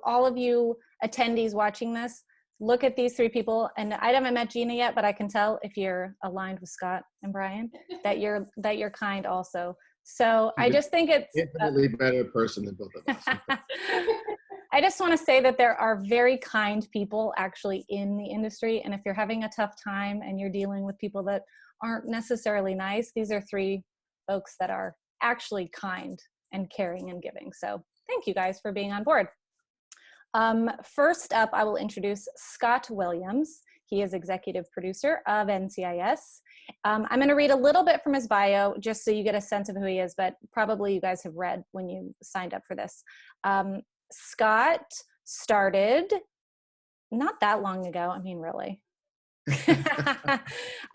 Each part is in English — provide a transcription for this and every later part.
all of you attendees watching this, look at these three people. And I haven't met Gina yet, but I can tell if you're aligned with Scott and Brian that you're kind also. So I just think it's infinitely better person than both of us. I just want to say that there are very kind people actually in the industry. And if you're having a tough time and you're dealing with people that aren't necessarily nice, these are three folks that are actually kind and caring and giving. So thank you guys for being on board. First up, I will introduce Scott Williams. He is executive producer of NCIS. I'm going to read a little bit from his bio just so you get a sense of who he is, but probably you guys have read when you signed up for this. Scott started not that long ago. I mean, really.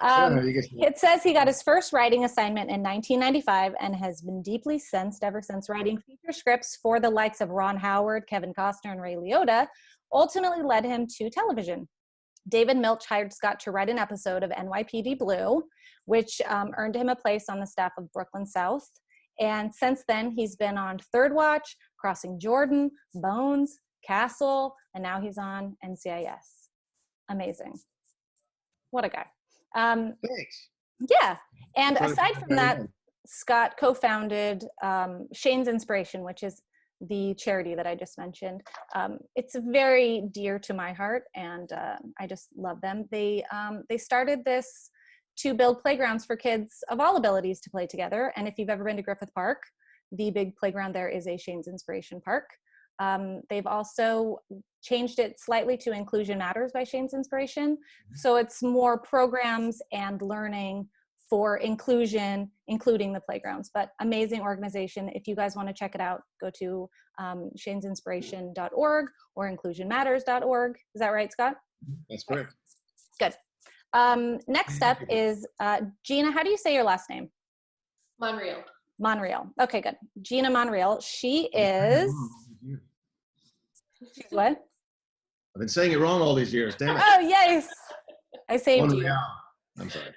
It says he got his first writing assignment in 1995 and has been deeply sensed ever since. Writing feature scripts for the likes of Ron Howard, Kevin Costner, and Ray Liotta ultimately led him to television. David Milch hired Scott to write an episode of NYPD Blue, which earned him a place on the staff of Brooklyn South. And since then, he's been on Third Watch, Crossing Jordan, Bones, Castle, and now he's on NCIS. Amazing. What a guy. Thanks. Yeah. And aside from that, Scott co-founded Shane's Inspiration, which is the charity that I just mentioned. It's very dear to my heart, and I just love them. They started this to build playgrounds for kids of all abilities to play together. And if you've ever been to Griffith Park, the big playground there is a Shane's Inspiration Park. They've also changed it slightly to Inclusion Matters by Shane's Inspiration. So it's more programs and learning for inclusion, including the playgrounds. But amazing organization. If you guys want to check it out, go to shanesinspiration.org or inclusionmatters.org. Is that right, Scott? That's correct. Good. Next up is Gina. How do you say your last name? Monreal. Monreal. Okay, good. Gina Monreal. She is... She's what? I've been saying it wrong all these years. Damn it. Oh, yes. I saved you. I'm sorry.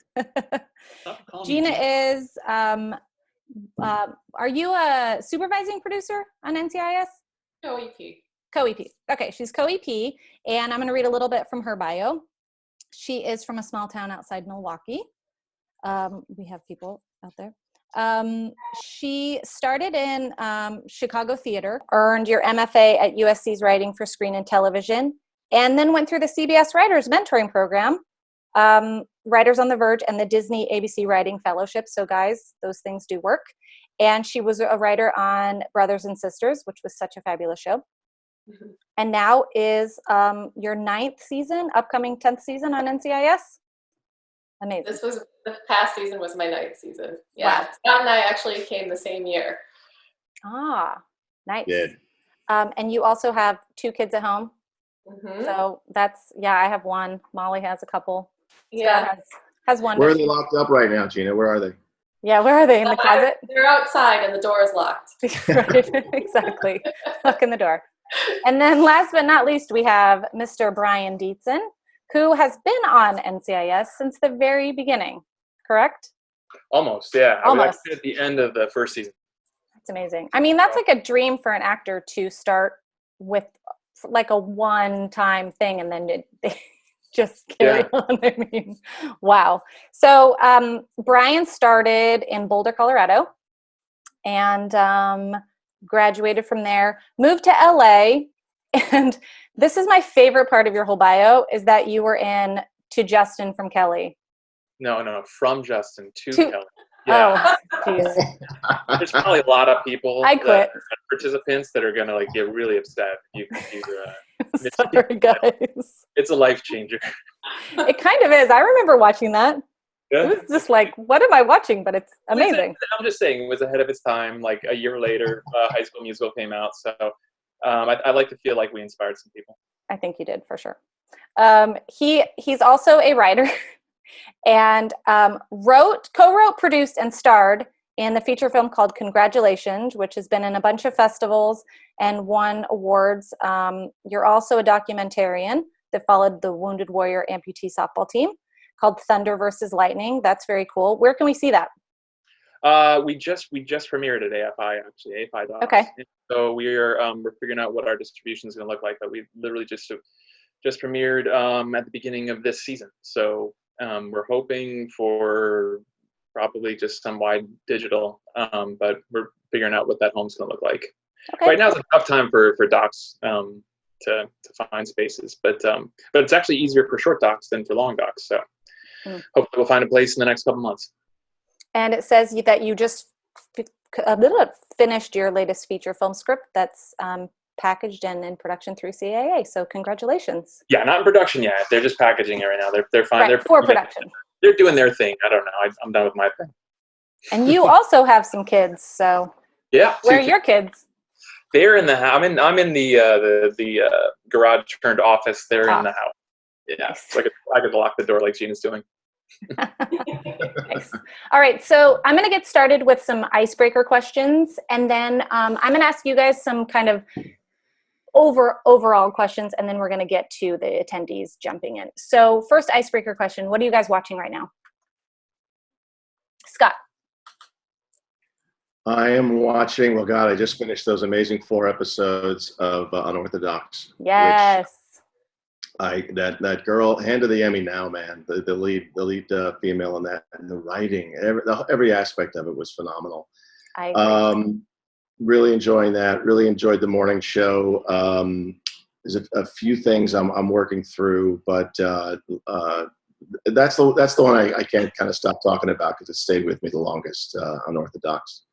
Gina is, are you a supervising producer on NCIS? Co-EP. Co-EP. Okay, she's co-EP, and I'm going to read a little bit from her bio. She is from a small town outside Milwaukee. We have people out there. She started in Chicago theater, earned your MFA at USC's Writing for Screen and Television, and then went through the CBS Writers Mentoring Program, Writers on the Verge, and the Disney ABC Writing Fellowship. So guys, those things do work. And she was a writer on Brothers and Sisters, which was such a fabulous show. Mm-hmm. And now is your 9th season, upcoming 10th season on NCIS. Amazing. The past season was my 9th season. Yeah. Wow. Scott and I actually came the same year. Ah, nice. Good. And you also have 2 kids at home. Mm-hmm. So that's, yeah, I have one. Molly has a couple. Yeah. Scott has one. Where are they locked up right now, Gina? Where are they? Yeah, where are they? In the closet? They're outside and the door is locked. Right, exactly. Lock in the door. And then last but not least, we have Mr. Brian Dietzen, who has been on NCIS since the very beginning, correct? Almost, yeah. Almost. I was at the end of the first season. That's amazing. I mean, that's like a dream for an actor to start with like a one-time thing and then they just carry on. I mean, wow. So Brian started in Boulder, Colorado, and graduated from there, moved to LA, and this is my favorite part of your whole bio, is that you were in To Justin from Kelly. No, from Justin to Kelly. Yeah. Oh, geez. There's probably a lot of people, I quit. Participants that are going to like get really upset if you Sorry, guys. It's a life changer. It kind of is. I remember watching that. Yeah. It was just like, what am I watching? But it's amazing. I'm just saying, it was ahead of its time. Like a year later, High School Musical came out. So I like to feel like we inspired some people. I think you did, for sure. He's also a writer and co-wrote, produced, and starred in the feature film called Congratulations, which has been in a bunch of festivals and won awards. You're also a documentarian that followed the Wounded Warrior amputee softball team called Thunder versus Lightning. That's very cool. Where can we see that? We just premiered at AFI, actually, AFI Docs. Okay. So we're figuring out what our distribution is going to look like, but we literally just premiered at the beginning of this season. So we're hoping for probably just some wide digital, but we're figuring out what that home's going to look like. Okay. Right now is a tough time for docs to find spaces, but it's actually easier for short docs than for long docs. So hopefully we'll find a place in the next couple months. And it says that you just finished your latest feature film script that's packaged and in production through CAA. So congratulations. Yeah, not in production yet. They're just packaging it right now. They're fine. Right, They're for production. They're doing their thing. I don't know. I'm done with my thing. And you also have some kids. So yeah, where are your kids? They're in the house. I'm in the garage turned office. They're in the house. Yeah, Nice. so I could lock the door like Gina's doing. Nice. All right, so I'm going to get started with some icebreaker questions, and then I'm going to ask you guys some kind of overall questions, and then we're going to get to the attendees jumping in. So first icebreaker question, what are you guys watching right now? Scott. I am watching, well, God, I just finished those amazing 4 episodes of Unorthodox. Yes. That girl, hand of the Emmy now, man. The lead female in that, and the writing, every aspect of it was phenomenal. I agree. Really enjoying that. Really enjoyed the morning show. There's a few things I'm working through, but that's the one I can't kind of stop talking about because it stayed with me the longest. Unorthodox.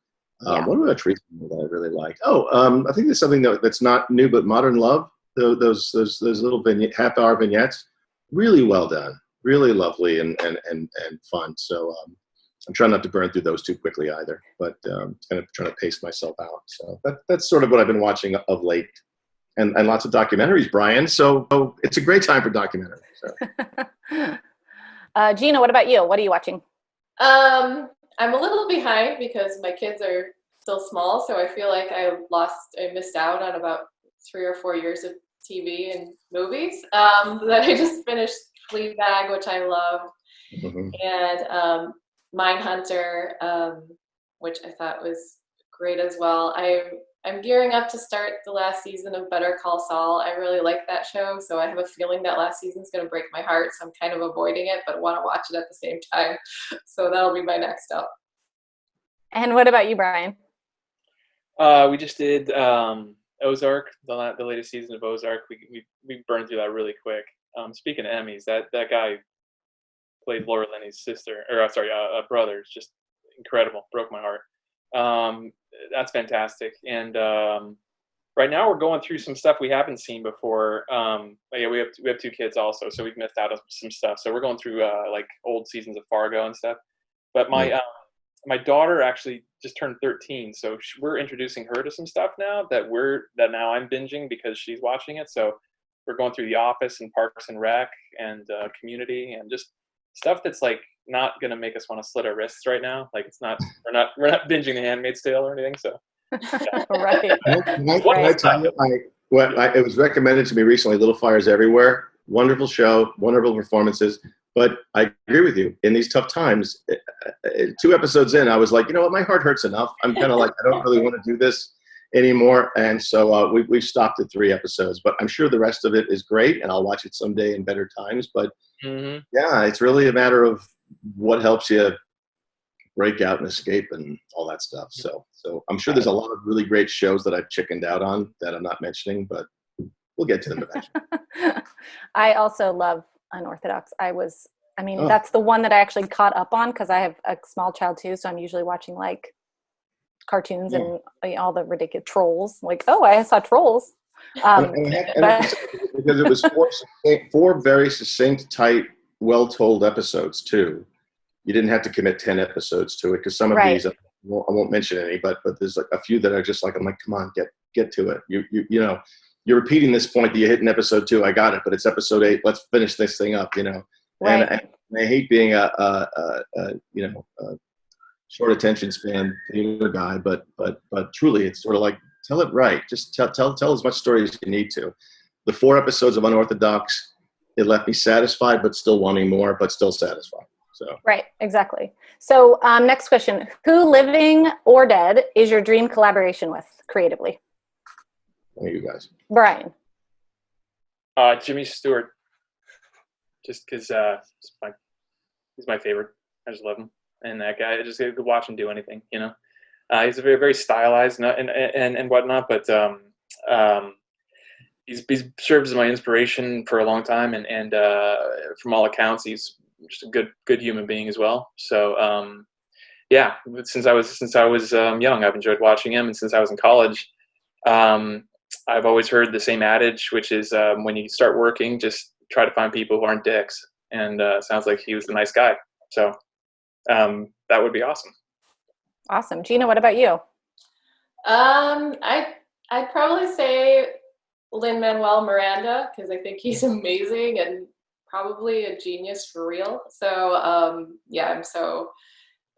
Yeah. What about recently that I really liked? I think there's something that's not new, but Modern Love. Those little half-hour vignettes, really well done, really lovely and fun. So I'm trying not to burn through those too quickly either, but kind of trying to pace myself out. So that's sort of what I've been watching of late, and lots of documentaries, Brian. So it's a great time for documentaries. So. Gina, what about you? What are you watching? I'm a little behind because my kids are still small, so I feel like I missed out on about 3 or 4 years of TV and movies. That I just finished Fleabag, which I loved, and Mindhunter, which I thought was great as well. I'm gearing up to start the last season of Better Call Saul. I really like that show, so I have a feeling that last season's going to break my heart, so I'm kind of avoiding it, but want to watch it at the same time. So that'll be my next up. And what about you, Brian? We just did Ozark, the latest season of Ozark. We burned through that really quick. Speaking of Emmys, that guy played Laura Linney's brother. It's just incredible. Broke my heart. That's fantastic. And right now we're going through some stuff we haven't seen before. We have 2 kids also, so we've missed out on some stuff. So we're going through like old seasons of Fargo and stuff. But my daughter actually just turned 13, so we're introducing her to some stuff now that now I'm binging because she's watching it. So we're going through The Office and Parks and Rec and Community and just stuff that's like not gonna make us want to slit our wrists right now. Like we're not binging The Handmaid's Tale or anything. So yeah. Right. I tell you, it was recommended to me recently. Little Fires Everywhere, wonderful show, wonderful performances. But I agree with you. In these tough times, 2 episodes in, I was like, you know what, my heart hurts enough. I'm kind of like, I don't really want to do this anymore. And so we've stopped at 3 episodes. But I'm sure the rest of it is great, and I'll watch it someday in better times. But yeah, it's really a matter of what helps you break out and escape and all that stuff. So I'm sure there's a lot of really great shows that I've chickened out on that I'm not mentioning, but we'll get to them eventually. I also love Unorthodox. That's the one that I actually caught up on because I have a small child too, so I'm usually watching like cartoons and all the ridiculous Trolls. Like, I saw Trolls. Because it was 4 very succinct, tight, well-told episodes too. You didn't have to commit 10 episodes to it because some of these, I won't mention any, but there's like a few that are just like, I'm like, come on, get to it. You know. You're repeating this point that you hit in episode 2. I got it, but it's episode 8. Let's finish this thing up, you know. Right. And I hate being a short attention span theater guy, but truly, it's sort of like tell it right. Just tell as much story as you need to. The 4 episodes of Unorthodox, it left me satisfied, but still wanting more, but still satisfied. So Right, exactly. So next question. Who, living or dead, is your dream collaboration with creatively? thank you guys. Brian. Jimmy Stewart, just because he's my favorite. I just love him, and that guy. I just could watch him do anything. He's a very, very stylized and whatnot, but he's served as my inspiration for a long time, and from all accounts, he's just a good human being as well. So yeah, since I was young, I've enjoyed watching him, and since I was in college, I've always heard the same adage, which is when you start working, just try to find people who aren't dicks. And sounds like he was a nice guy. So that would be awesome. Awesome. Gina, what about you? I'd probably say Lin Manuel Miranda, because I think he's amazing and probably a genius for real. So yeah, I'm so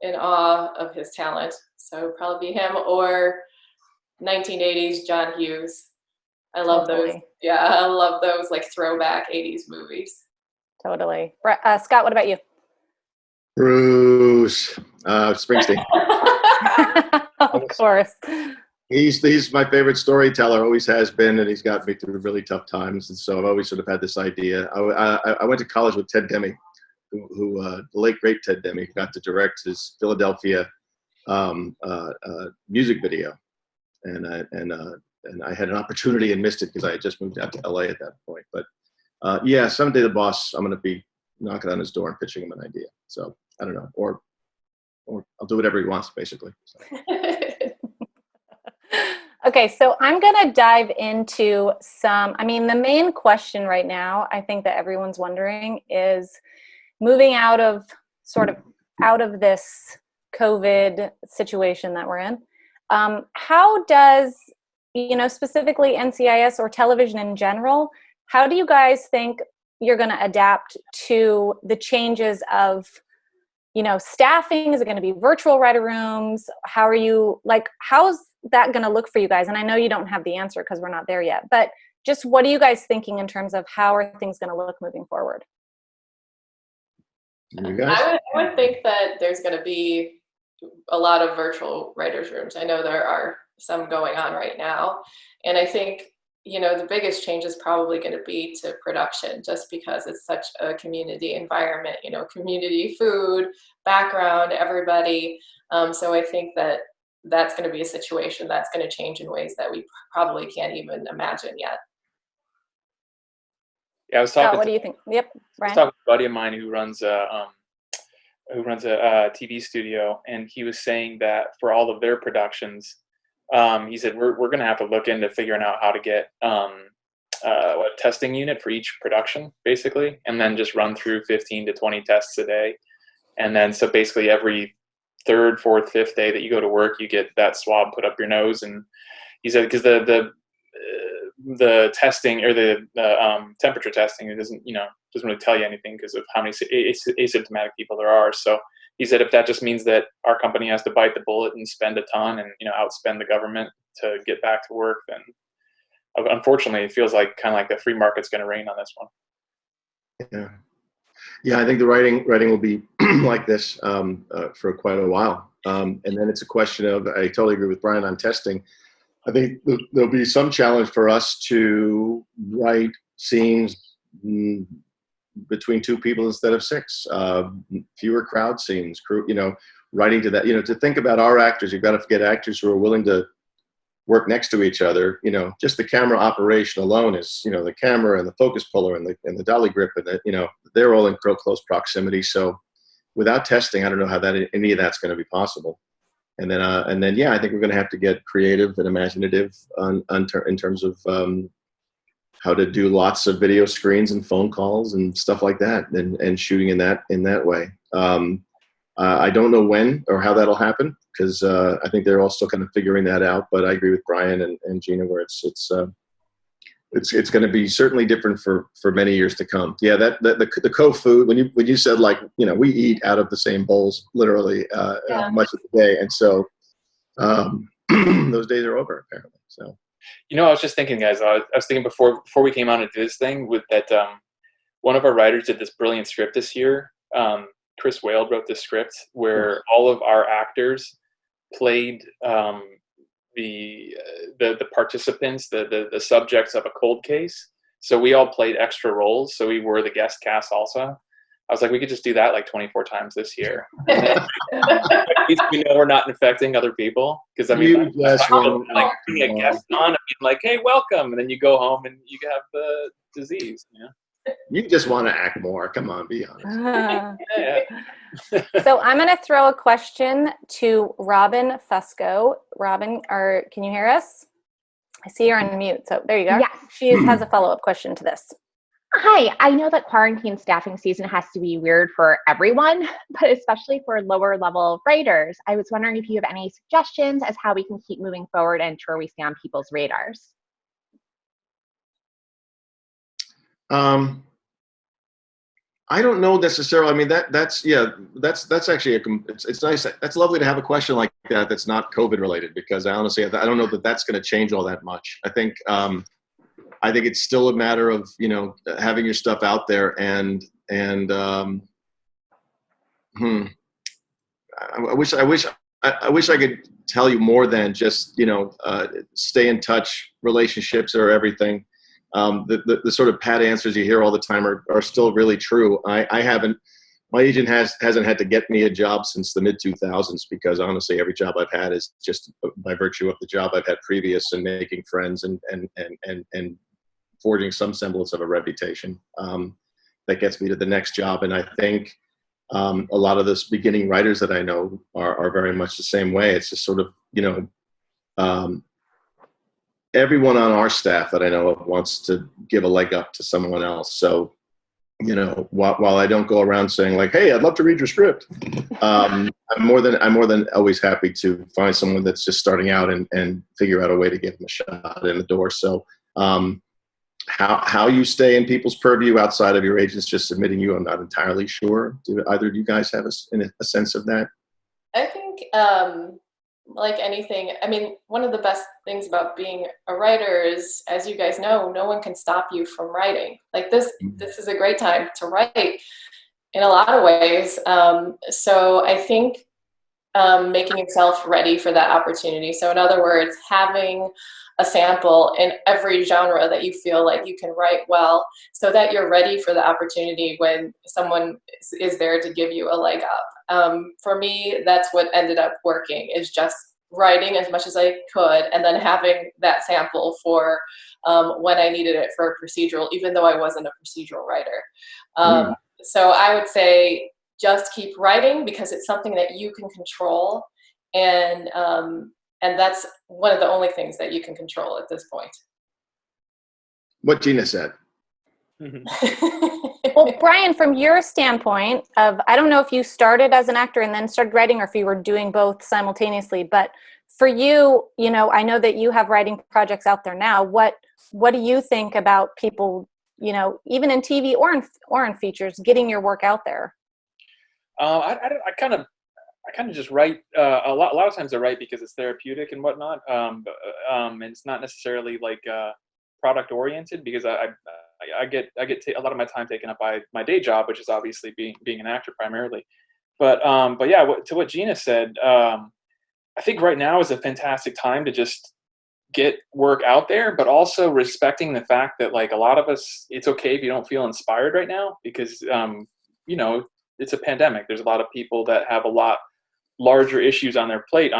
in awe of his talent. So probably be him, or 1980s John Hughes. I love those. Yeah, I love those like throwback 80s movies. Totally. Scott, what about you? Bruce Springsteen. Of course. He's my favorite storyteller, always has been, and he's got me through really tough times. And so I've always sort of had this idea. I went to college with Ted Demme, who the late great Ted Demme, got to direct his Philadelphia music video, and I had an opportunity and missed it because I had just moved out to LA at that point. But yeah, someday the boss, I'm going to be knocking on his door and pitching him an idea. So I don't know, or I'll do whatever he wants, basically. So. Okay, so I'm going to dive into the main question right now, I think that everyone's wondering, is moving out of this COVID situation that we're in. How does, specifically NCIS or television in general, how do you guys think you're going to adapt to the changes of, staffing? Is it going to be virtual writer rooms? How's that going to look for you guys? And I know you don't have the answer because we're not there yet, but just what are you guys thinking in terms of how are things going to look moving forward? You guys? I would think that there's going to be a lot of virtual writers' rooms. I know there are some going on right now. And I think, the biggest change is probably going to be to production, just because it's such a community environment, community food, background, everybody. So I think that that's going to be a situation that's going to change in ways that we probably can't even imagine yet. Yeah, I was talking. What do you think? Yep, Brian. I was talking to a buddy of mine who runs a TV studio, and he was saying that for all of their productions, he said we're going to have to look into figuring out how to get a testing unit for each production, basically, and then just run through 15 to 20 tests a day, and then so basically every third, fourth, fifth day that you go to work, you get that swab put up your nose. And he said because the testing or the temperature testing, it doesn't really tell you anything because of how many asymptomatic people there are. So he said if that just means that our company has to bite the bullet and spend a ton and outspend the government to get back to work, then unfortunately it feels like kind of like the free market's going to reign on this one. Yeah, I think the writing will be like this for quite a while. And then it's a question of, I totally agree with Brian on testing. I think there'll be some challenge for us to write scenes between two people instead of six, fewer crowd scenes, writing to that, to think about our actors. You've got to get actors who are willing to work next to each other. Just the camera operation alone is, the camera and the focus puller and the dolly grip and they're all in close proximity. So without testing, I don't know how any of that's going to be possible. And then, yeah, I think we're going to have to get creative and imaginative in terms of how to do lots of video screens and phone calls and stuff like that, and shooting in that way. I don't know when or how that'll happen because I think they're all still kind of figuring that out. But I agree with Brian and Gina where it's going to be certainly different for many years to come. Yeah, the co-food, when you said we eat out of the same bowls literally much of the day, and so those days are over apparently. So I was just thinking, guys. I was thinking before we came on to do this thing with that. One of our writers did this brilliant script this year Chris Whale wrote the script where all of our actors played the participants, the subjects of a cold case. So we all played extra roles. So we were the guest cast also. I was like, we could just do that like 24 times this year. And then, at least we know we're not infecting other people. Because I mean, like being a guest on, I mean, like, hey, welcome, and then you go home and you have the disease. You know? You just want to act more. Come on, be honest. So I'm going to throw a question to Robin Fusco. Robin, can you hear us? I see you're on mute. So there you go. Yes. She has a follow-up question to this. Hi, I know that quarantine staffing season has to be weird for everyone, but especially for lower level writers. I was wondering if you have any suggestions as how we can keep moving forward and ensure we stay on people's radars. I don't know necessarily. I mean, that's actually it's nice. That's lovely to have a question like that that's not COVID related, because I honestly, I don't know that that's going to change all that much. I think it's still a matter of, you know, having your stuff out there and I wish I could tell you more than just, you know, stay in touch. Relationships are everything. The sort of pat answers you hear all the time are still really true. My agent hasn't had to get me a job since the mid 2000s, because honestly, every job I've had is just by virtue of the job I've had previous and making friends and forging some semblance of a reputation that gets me to the next job. And I think a lot of those beginning writers that I know are very much the same way. It's just sort of, you know, everyone on our staff that I know of wants to give a leg up to someone else. So, you know, while I don't go around saying like, "Hey, I'd love to read your script," I'm more than always happy to find someone that's just starting out and figure out a way to get them a shot in the door. So, how you stay in people's purview outside of your agents just submitting you, I'm not entirely sure. Do either of you guys have a sense of that? I think, like anything, I mean, one of the best things about being a writer is, as you guys know, no one can stop you from writing. Like this is a great time to write in a lot of ways. So I think making yourself ready for that opportunity. So in other words, having a sample in every genre that you feel like you can write well, so that you're ready for the opportunity when someone is there to give you a leg up. For me, that's what ended up working, is just writing as much as I could and then having that sample for when I needed it for a procedural, even though I wasn't a procedural writer. So I would say just keep writing, because it's something that you can control, and that's one of the only things that you can control at this point. What Gina said. Well, Brian, from your standpoint of, I don't know if you started as an actor and then started writing, or if you were doing both simultaneously, but for you, you know, I know that you have writing projects out there now. What do you think about people, you know, even in TV or in features, getting your work out there? I kind of just write a lot of times I write because it's therapeutic and whatnot. And it's not necessarily like product oriented, because I get a lot of my time taken up by my day job, which is obviously being an actor primarily. But yeah, to what Gina said, I think right now is a fantastic time to just get work out there, but also respecting the fact that, like, a lot of us, it's okay if you don't feel inspired right now, because you know, it's a pandemic. There's a lot of people that have a lot larger issues on their plate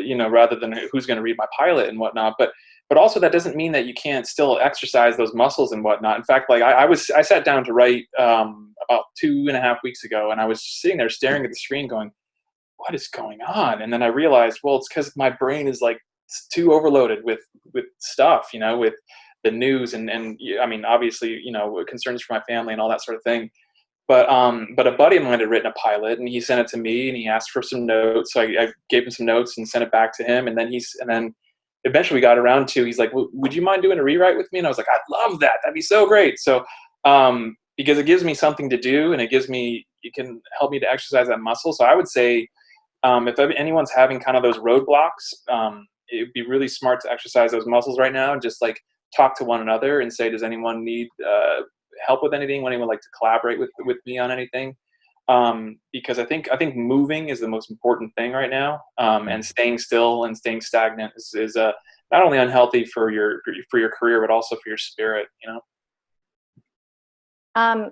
you know, rather than who's going to read my pilot and whatnot. But also that doesn't mean that you can't still exercise those muscles and whatnot. In fact, like I sat down to write about 2.5 weeks ago, and I was sitting there staring at the screen going, what is going on? And then I realized, well, it's because my brain is like too overloaded with stuff, you know, with the news and I mean, obviously, you know, concerns for my family and all that sort of thing. But a buddy of mine had written a pilot, and he sent it to me, and he asked for some notes. So I gave him some notes and sent it back to him. And then eventually we got around to, he's like, would you mind doing a rewrite with me? And I was like, I'd love that. That'd be so great. So, because it gives me something to do, and it can help me to exercise that muscle. So I would say, if anyone's having kind of those roadblocks, it would be really smart to exercise those muscles right now, and just like talk to one another and say, does anyone need help with anything? Would anyone like to collaborate with me on anything? because I think moving is the most important thing right now, and staying still and staying stagnant is not only unhealthy for your career, but also for your spirit, you know.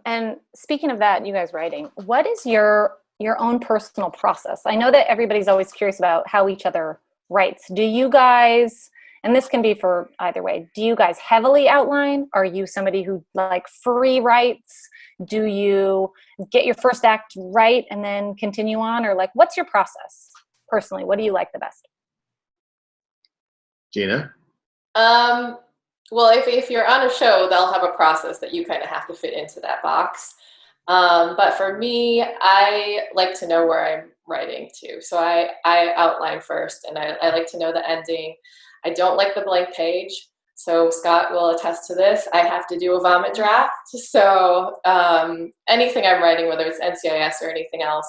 And speaking of that, you guys writing, what is your own personal process? I know that everybody's always curious about how each other writes. Do you guys, and this can be for either way, do you guys heavily outline? Are you somebody who like free writes? Do you get your first act right and then continue on? Or like, what's your process personally? What do you like the best? Gina? Well, if you're on a show, they'll have a process that you kind of have to fit into that box. But for me, I like to know where I'm writing to. So I outline first, and I like to know the ending. I don't like the blank page. So Scott will attest to this. I have to do a vomit draft. So anything I'm writing, whether it's NCIS or anything else,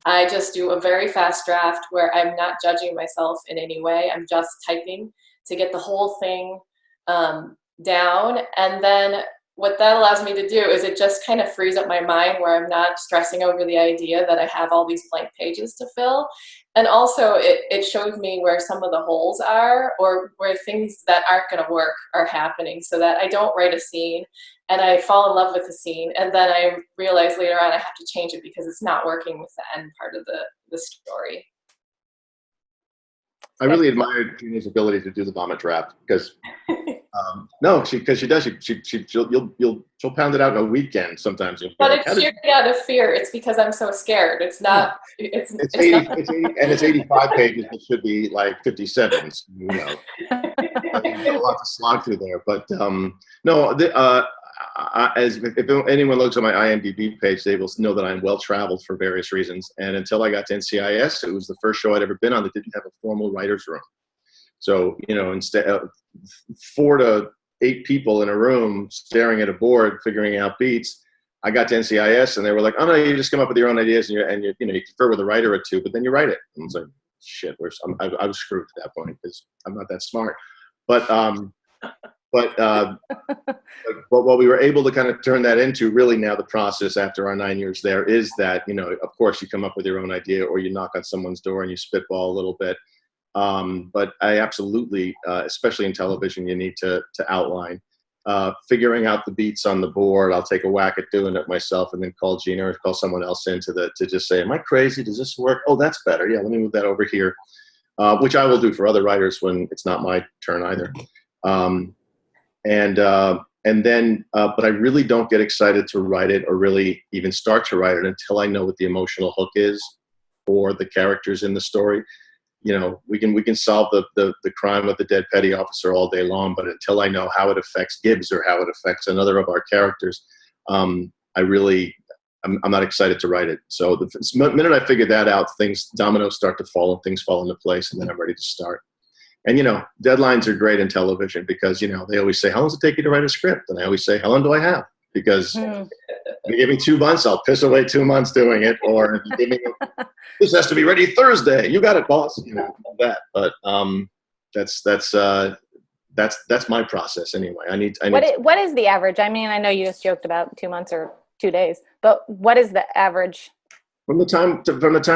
I just do a very fast draft where I'm not judging myself in any way. I'm just typing to get the whole thing down. And then what that allows me to do is it just kind of frees up my mind where I'm not stressing over the idea that I have all these blank pages to fill. And also it shows me where some of the holes are, or where things that aren't going to work are happening, so that I don't write a scene and I fall in love with the scene, and then I realize later on I have to change it because it's not working with the end part of the story. I really admire Gina's ability to do the vomit draft because, because she does. She'll pound it out in a weekend sometimes. But it's sheer out of fear. It's because I'm so scared. It's not. It's 80, and it's 85 pages. It should be like 57. You know, a lot to slog through there. But if anyone looks at my IMDb page, they will know that I'm well traveled for various reasons. And until I got to NCIS, it was the first show I'd ever been on that didn't have a formal writer's room. So, you know, instead of 4 to 8 people in a room staring at a board, figuring out beats, I got to NCIS and they were like, "Oh no, you just come up with your own ideas and you confer with a writer or two, but then you write it." And I was like, "Shit, I was screwed at that point because I'm not that smart." But what we were able to kind of turn that into really now, the process after our 9 years there is that, you know, of course you come up with your own idea or you knock on someone's door and you spitball a little bit. But I absolutely, especially in television, you need to outline, figuring out the beats on the board. I'll take a whack at doing it myself and then call Gina or call someone else in to just say, "Am I crazy? Does this work? Oh, that's better. Yeah, let me move that over here," which I will do for other writers when it's not my turn either. But I really don't get excited to write it or really even start to write it until I know what the emotional hook is for the characters in the story. You know, we can solve the crime of the dead petty officer all day long, but until I know how it affects Gibbs or how it affects another of our characters, I'm not excited to write it. So the minute I figure that out, dominoes start to fall and things fall into place, and then I'm ready to start. And, you know, deadlines are great in television because, you know, they always say, "How long does it take you to write a script?" And I always say, "How long do I have?" Because if you give me 2 months, I'll piss away 2 months doing it. Or if you give me, "This has to be ready Thursday." "You got it, boss." You know, that. But that's my process anyway. I need. What is the average? I mean, I know you just joked about 2 months or 2 days, but what is the average? From the time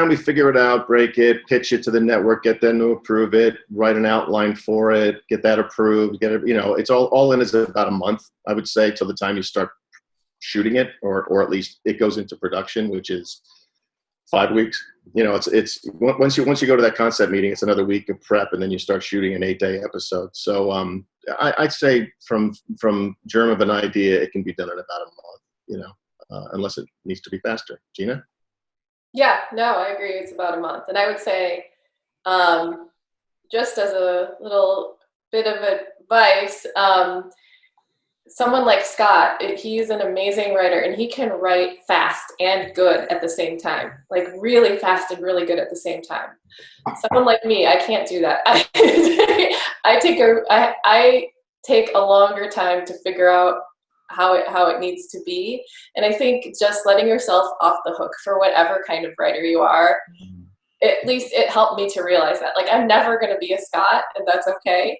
we figure it out, break it, pitch it to the network, get them to approve it, write an outline for it, get that approved, get it, you know, it's all in is about a month, I would say, till the time you start shooting it, or at least it goes into production, which is 5 weeks. You know, it's once you go to that concept meeting, it's another week of prep, and then you start shooting an 8-day episode. So I'd say from germ of an idea, it can be done in about a month. You know, unless it needs to be faster. Gina? Yeah, no, I agree. It's about a month. And I would say, just as a little bit of advice, someone like Scott, he's an amazing writer and he can write fast and good at the same time, like really fast and really good at the same time. Someone like me, I can't do that. I take a longer time to figure out how it needs to be. And I think just letting yourself off the hook for whatever kind of writer you are, at least it helped me to realize that, like, I'm never going to be a Scott, and that's okay.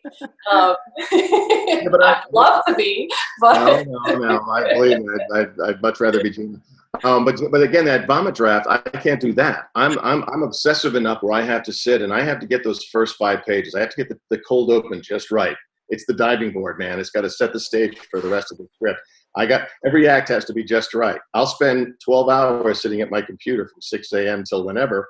I'd love to be, but no, I believe it. I'd much rather be Gina. But again, that vomit draft, I can't do that. I'm obsessive enough where I have to sit and I have to get those first 5 pages. I have to get the cold open just right. It's the diving board, man. It's got to set the stage for the rest of the script. Every act has to be just right. I'll spend 12 hours sitting at my computer from 6 a.m. till whenever.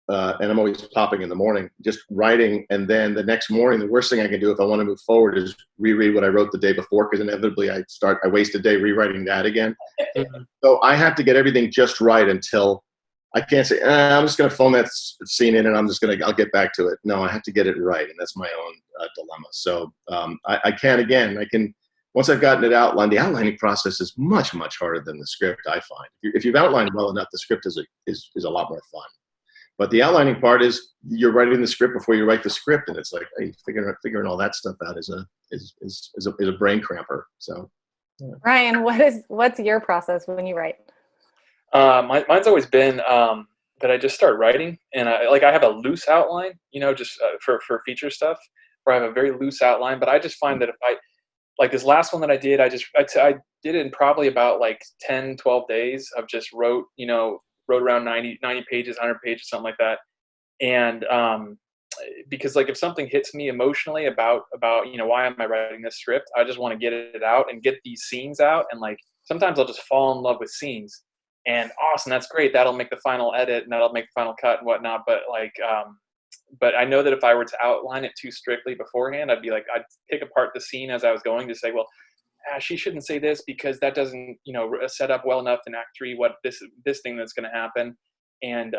And I'm always popping in the morning, just writing. And then the next morning, the worst thing I can do if I want to move forward is reread what I wrote the day before, because inevitably I waste a day rewriting that again. So I have to get everything just right until I can't say, I'm just going to phone that scene in and I'll get back to it. No, I have to get it right. And that's my own dilemma. So I can, once I've gotten it outlined, the outlining process is much, much harder than the script, I find. If you've outlined well enough, the script is a lot more fun. But the outlining part is you're writing the script before you write the script, and it's like, hey, figuring all that stuff out is a brain cramper. So, yeah. Ryan, what's your process when you write? Mine's always been that I just start writing, and I have a loose outline, just for feature stuff, where I have a very loose outline. But I just find that if I like this last one that I did, I did it in probably about like 10, 12 days of just wrote around 90 pages, 100 pages, something like that. And because like if something hits me emotionally about why am I writing this script, I just want to get it out and get these scenes out. And like sometimes I'll just fall in love with scenes, and awesome, that's great, that'll make the final edit and that'll make the final cut and whatnot. But but I know that if I were to outline it too strictly beforehand, I'd pick apart the scene as I was going to say, well, she shouldn't say this because that doesn't, set up well enough in Act 3 what this thing that's going to happen. And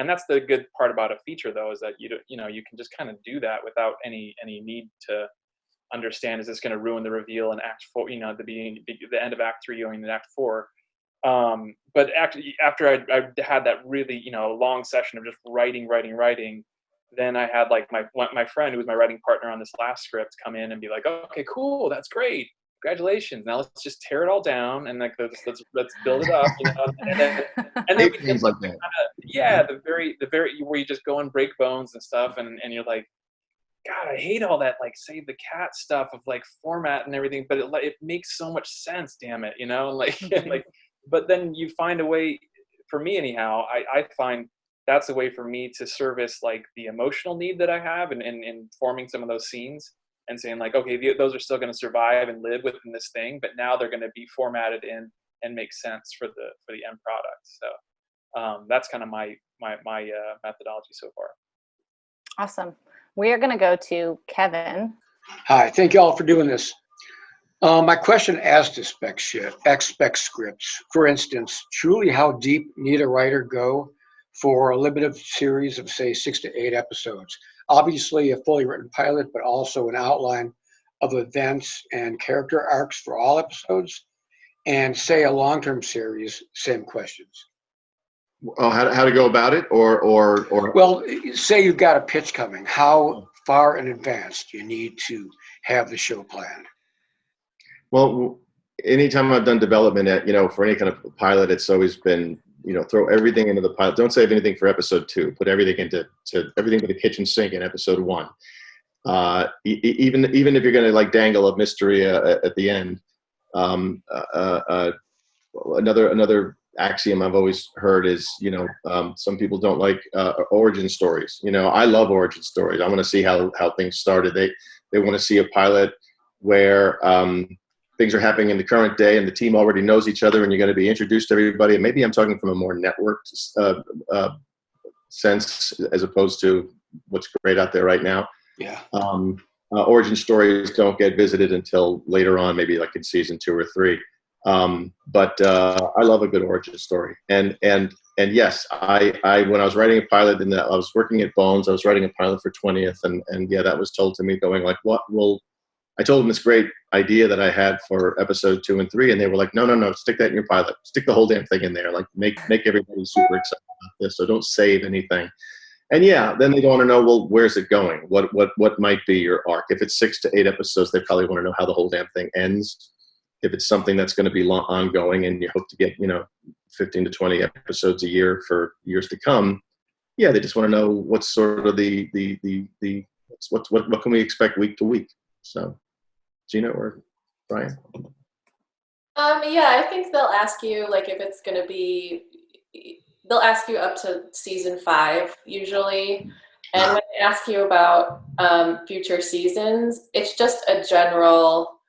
that's the good part about a feature, though, is that you can just kind of do that without any need to understand, is this going to ruin the reveal in Act 4, the end of Act 3 going into Act 4. But after I had that really, long session of just writing, then I had like my friend who was my writing partner on this last script come in and be like, okay, cool, that's great. Congratulations. Now let's just tear it all down and like let's build it up, and then we just like that. The very where you just go and break bones and stuff, and you're like, God, I hate all that like save the cat stuff of like format and everything, but it makes so much sense, damn it, like but then you find a way, for me anyhow, I find that's a way for me to service like the emotional need that I have in forming some of those scenes. And saying like, okay, those are still going to survive and live within this thing, but now they're going to be formatted in and make sense for the end product. So that's kind of my methodology so far. Awesome. We are going to go to Kevin. Hi, thank you all for doing this. My question as to spec scripts, for instance, truly how deep need a writer go for a limited series of say 6 to 8 episodes? Obviously a fully written pilot, but also an outline of events and character arcs for all episodes, and say a long-term series, same questions. Oh, how to go about it, or well, say you've got a pitch coming, how far in advance do you need to have the show planned? Well, anytime I've done development for any kind of pilot, it's always been, throw everything into the pilot. Don't save anything for episode 2. Put everything into everything to the kitchen sink in episode 1. Even if you're going to like dangle a mystery at the end. Another axiom I've always heard is, some people don't like origin stories. I love origin stories. I want to see how things started. They want to see a pilot where things are happening in the current day and the team already knows each other and you're going to be introduced to everybody. And maybe I'm talking from a more networked sense as opposed to what's great out there right now. Yeah. Origin stories don't get visited until later on, maybe like in season 2 or 3. But I love a good origin story. And yes, I when I was writing a pilot and I was working at Bones, I was writing a pilot for 20th, and yeah, that was told to me going like, what will I told them this great idea that I had for episode 2 and 3, and they were like, no, stick that in your pilot. Stick the whole damn thing in there. Like make everybody super excited about this. So don't save anything. And yeah, then they want to know, well, where's it going? What might be your arc? If it's 6 to 8 episodes, they probably want to know how the whole damn thing ends. If it's something that's going to be ongoing and you hope to get 15 to 20 episodes a year for years to come, yeah, they just want to know what's sort of what can we expect week to week. So, Gina or Brian? Yeah, I think they'll ask you, like, if it's going to be, they'll ask you up to season 5 usually. And when they ask you about future seasons, it's just a general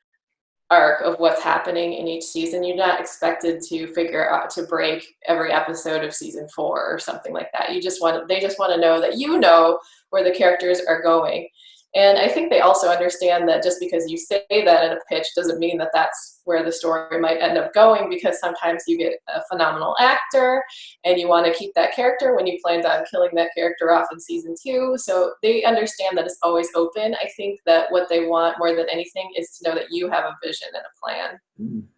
arc of what's happening in each season. You're not expected to figure out to break every episode of season 4 or something like that. They just want to know that you know where the characters are going. And I think they also understand that just because you say that in a pitch doesn't mean that that's where the story might end up going, because sometimes you get a phenomenal actor and you want to keep that character when you planned on killing that character off in season 2. So they understand that it's always open. I think that what they want more than anything is to know that you have a vision and a plan. Mm.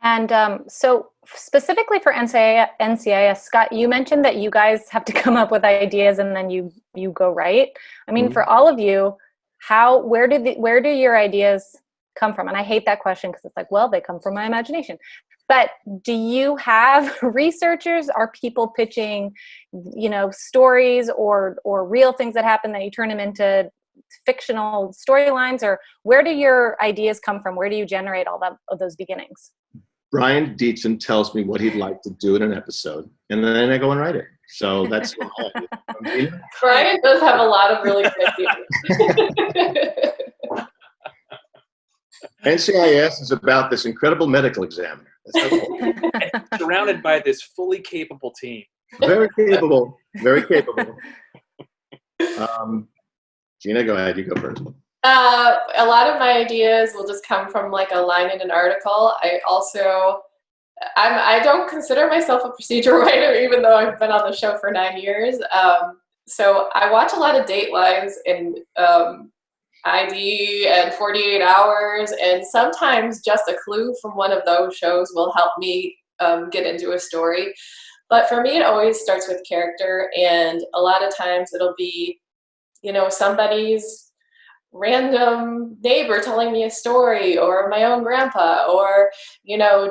And so specifically for NCIS, Scott, you mentioned that you guys have to come up with ideas and then you go write. I mean, for all of you, where do your ideas come from? And I hate that question because it's like, well, they come from my imagination. But do you have researchers? Are people pitching, stories or real things that happen that you turn them into fictional storylines? Or where do your ideas come from? Where do you generate all of those beginnings? Brian Dietzen tells me what he'd like to do in an episode, and then I go and write it. So that's what I do. Brian does have a lot of really good ideas. NCIS is about this incredible medical examiner. Surrounded by this fully capable team. Very capable. Very capable. Gina, go ahead. You go first. A lot of my ideas will just come from like a line in an article. I don't consider myself a procedural writer, even though I've been on the show for 9 years. So I watch a lot of Datelines and ID and 48 Hours, and sometimes just a clue from one of those shows will help me get into a story. But for me, it always starts with character, and a lot of times it'll be, somebody's random neighbor telling me a story, or my own grandpa, or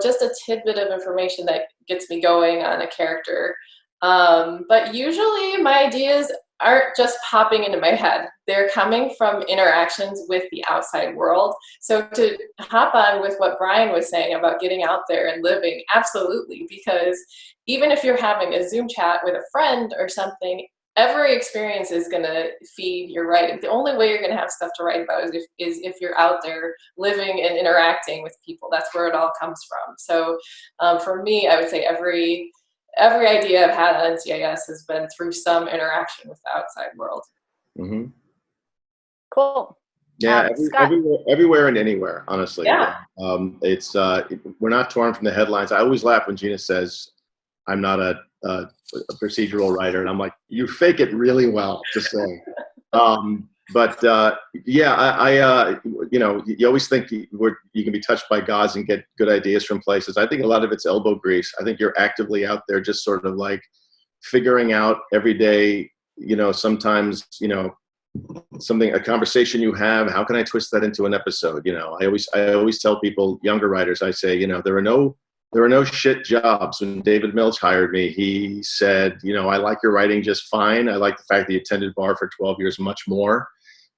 just a tidbit of information that gets me going on a character. But usually my ideas aren't just popping into my head. They're coming from interactions with the outside world. So to hop on with what Brian was saying about getting out there and living, absolutely, because even if you're having a Zoom chat with a friend or something, every experience is going to feed your writing. The only way you're going to have stuff to write about is if you're out there living and interacting with people. That's where it all comes from. So for me, I would say every idea I've had on NCIS has been through some interaction with the outside world. Mm-hmm. Cool. Yeah, everywhere and anywhere, honestly. Yeah. It's we're not torn from the headlines. I always laugh when Gina says, I'm not a procedural writer, and I'm like, you fake it really well to say. You always think you can be touched by gods and get good ideas from places. I think a lot of it's elbow grease. I think you're actively out there just sort of like figuring out every day, sometimes, a conversation you have, how can I twist that into an episode? I always tell people, younger writers, I say, there are no shit jobs. When David Milch hired me, he said, I like your writing just fine. I like the fact that you attended bar for 12 years much more,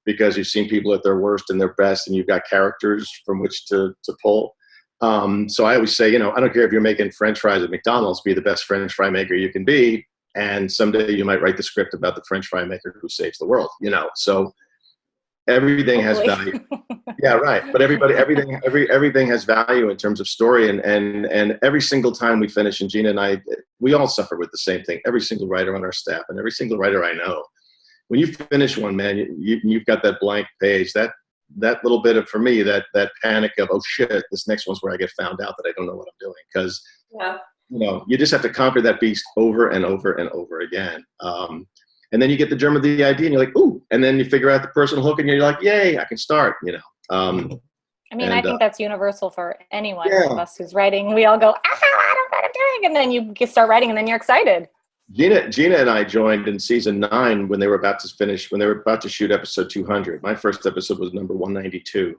because you've seen people at their worst and their best, and you've got characters from which to pull. So I always say, I don't care if you're making French fries at McDonald's, be the best French fry maker you can be. And someday you might write the script about the French fry maker who saves the world, So everything has value. Yeah, right. But everything has value in terms of story, and every single time we finish, and Gina and I, we all suffer with the same thing. Every single writer on our staff and every single writer I know, when you finish one, man, you've got that blank page, that little bit of, for me, that panic of, oh shit, this next one's where I get found out that I don't know what I'm doing, because you just have to conquer that beast over and over and over again. And then you get the germ of the idea, and you're like, ooh, and then you figure out the personal hook, and you're like, yay, I can start, I think that's universal for anyone of us who's writing. We all go, I don't know what I'm doing. And then you start writing, and then you're excited. Gina and I joined in season 9 when they were about to shoot episode 200. My first episode was number 192.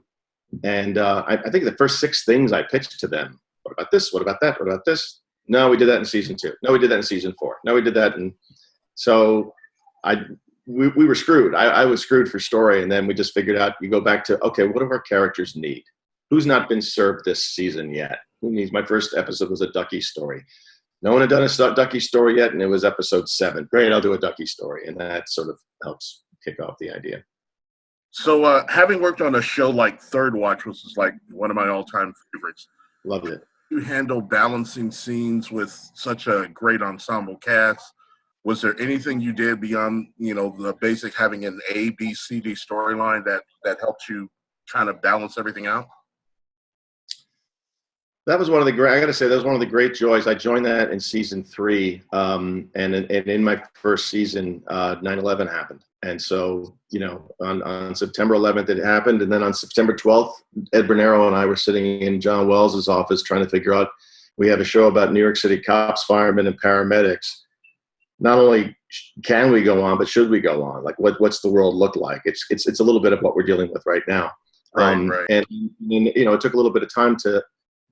And I think the first 6 things I pitched to them, what about this? What about that? What about this? No, we did that in season 2. No, we did that in season 4. No, we did that. And so we were screwed. I was screwed for story. And then we just figured out, you go back to, okay, what do our characters need? who's not been served this season yet? Who needs? My first episode was a Ducky story. No one had done a Ducky story yet, and it was episode 7. Great, I'll do a Ducky story, and that sort of helps kick off the idea. So, having worked on a show like Third Watch, which is like one of my all-time favorites, Loved it. you handle balancing scenes with such a great ensemble cast. Was there anything you did beyond, the basic having an A, B, C, D storyline that helped you kind of balance everything out? That was one of the great. I got to say, that was one of the great joys. I joined that in season 3, and in my first season, 9/11 happened, and so on September 11th it happened, and then on September 12th, Ed Bernero and I were sitting in John Wells's office trying to figure out. We have a show about New York City cops, firemen, and paramedics. Not only can we go on, but should we go on? Like, what's the world look like? It's a little bit of what we're dealing with right now, Right. And it took a little bit of time to.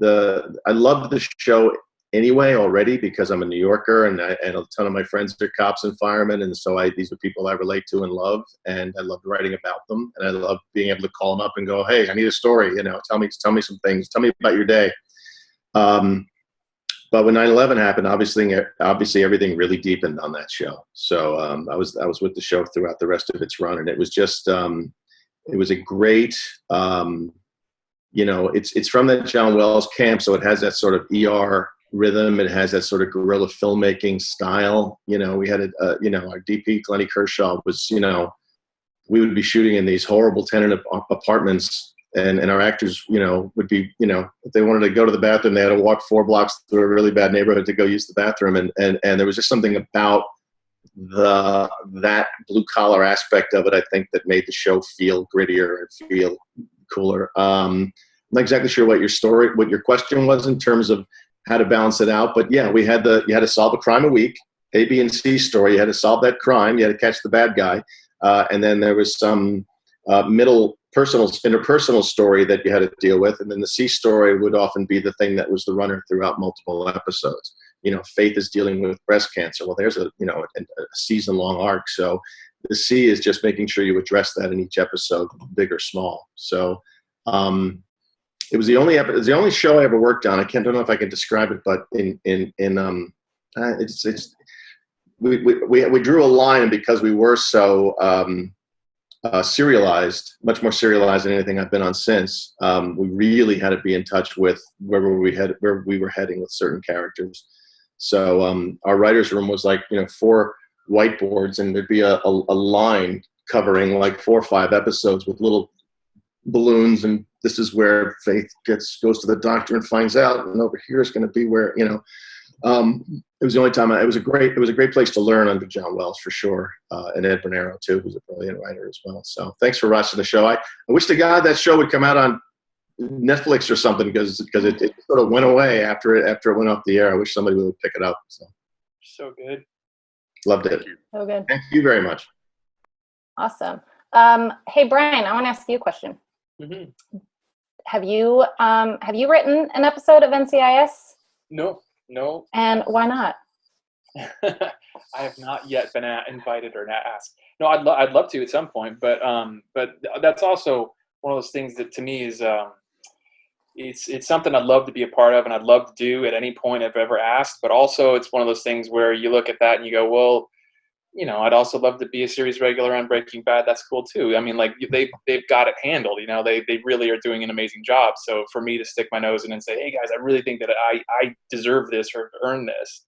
I loved the show anyway already because I'm a New Yorker and a ton of my friends are cops and firemen, and so these are people I relate to and love, and I loved writing about them, and I love being able to call them up and go, hey, I need a story, tell me some things, tell me about your day. But when 9/11 happened, obviously everything really deepened on that show. So I was with the show throughout the rest of its run, and it was just it was a great. It's from that John Wells camp, so it has that sort of ER rhythm. It has that sort of guerrilla filmmaking style. We had our DP, Glennie Kershaw, was, we would be shooting in these horrible tenant apartments, and our actors, would be, if they wanted to go to the bathroom, they had to walk 4 blocks through a really bad neighborhood to go use the bathroom. And there was just something about that blue collar aspect of it, I think, that made the show feel grittier and feel cooler. I'm not exactly sure what your question was in terms of how to balance it out, but yeah, you had to solve a crime a week, A, B, and C story. You had to solve that crime. You had to catch the bad guy, and then there was some interpersonal story that you had to deal with, and then the C story would often be the thing that was the runner throughout multiple episodes. Faith is dealing with breast cancer. Well, there's a season-long arc. So the C is just making sure you address that in each episode, big or small. So it was the only show I ever worked on. I don't know if I can describe it, but we drew a line because we were so serialized, much more serialized than anything I've been on since. We really had to be in touch with where we were heading with certain characters. So our writer's room was like 4 whiteboards, and there'd be a line covering like 4 or 5 episodes with little balloons, and this is where Faith goes to the doctor and finds out, and over here is going to be where it was the only time it was a great place to learn under John Wells for sure, and Ed Bernero too, who's a brilliant writer as well. So thanks for watching the show. I wish to God that show would come out on Netflix or something, because it sort of went away after it went off the air. I wish somebody would pick it up. So good. Loved it. So good. Thank you very much. Awesome. Hey, Brian, I want to ask you a question. Mm-hmm. Have you written an episode of NCIS? No. And why not? I have not yet been invited or asked. No, I'd love to at some point, but that's also one of those things that to me is it's something I'd love to be a part of, and I'd love to do at any point I've ever asked. But also, it's one of those things where you look at that and you go, well, I'd also love to be a series regular on Breaking Bad. That's cool too. I mean, like they've got it handled. They really are doing an amazing job. So for me to stick my nose in and say, hey guys, I really think that I deserve this or earn this,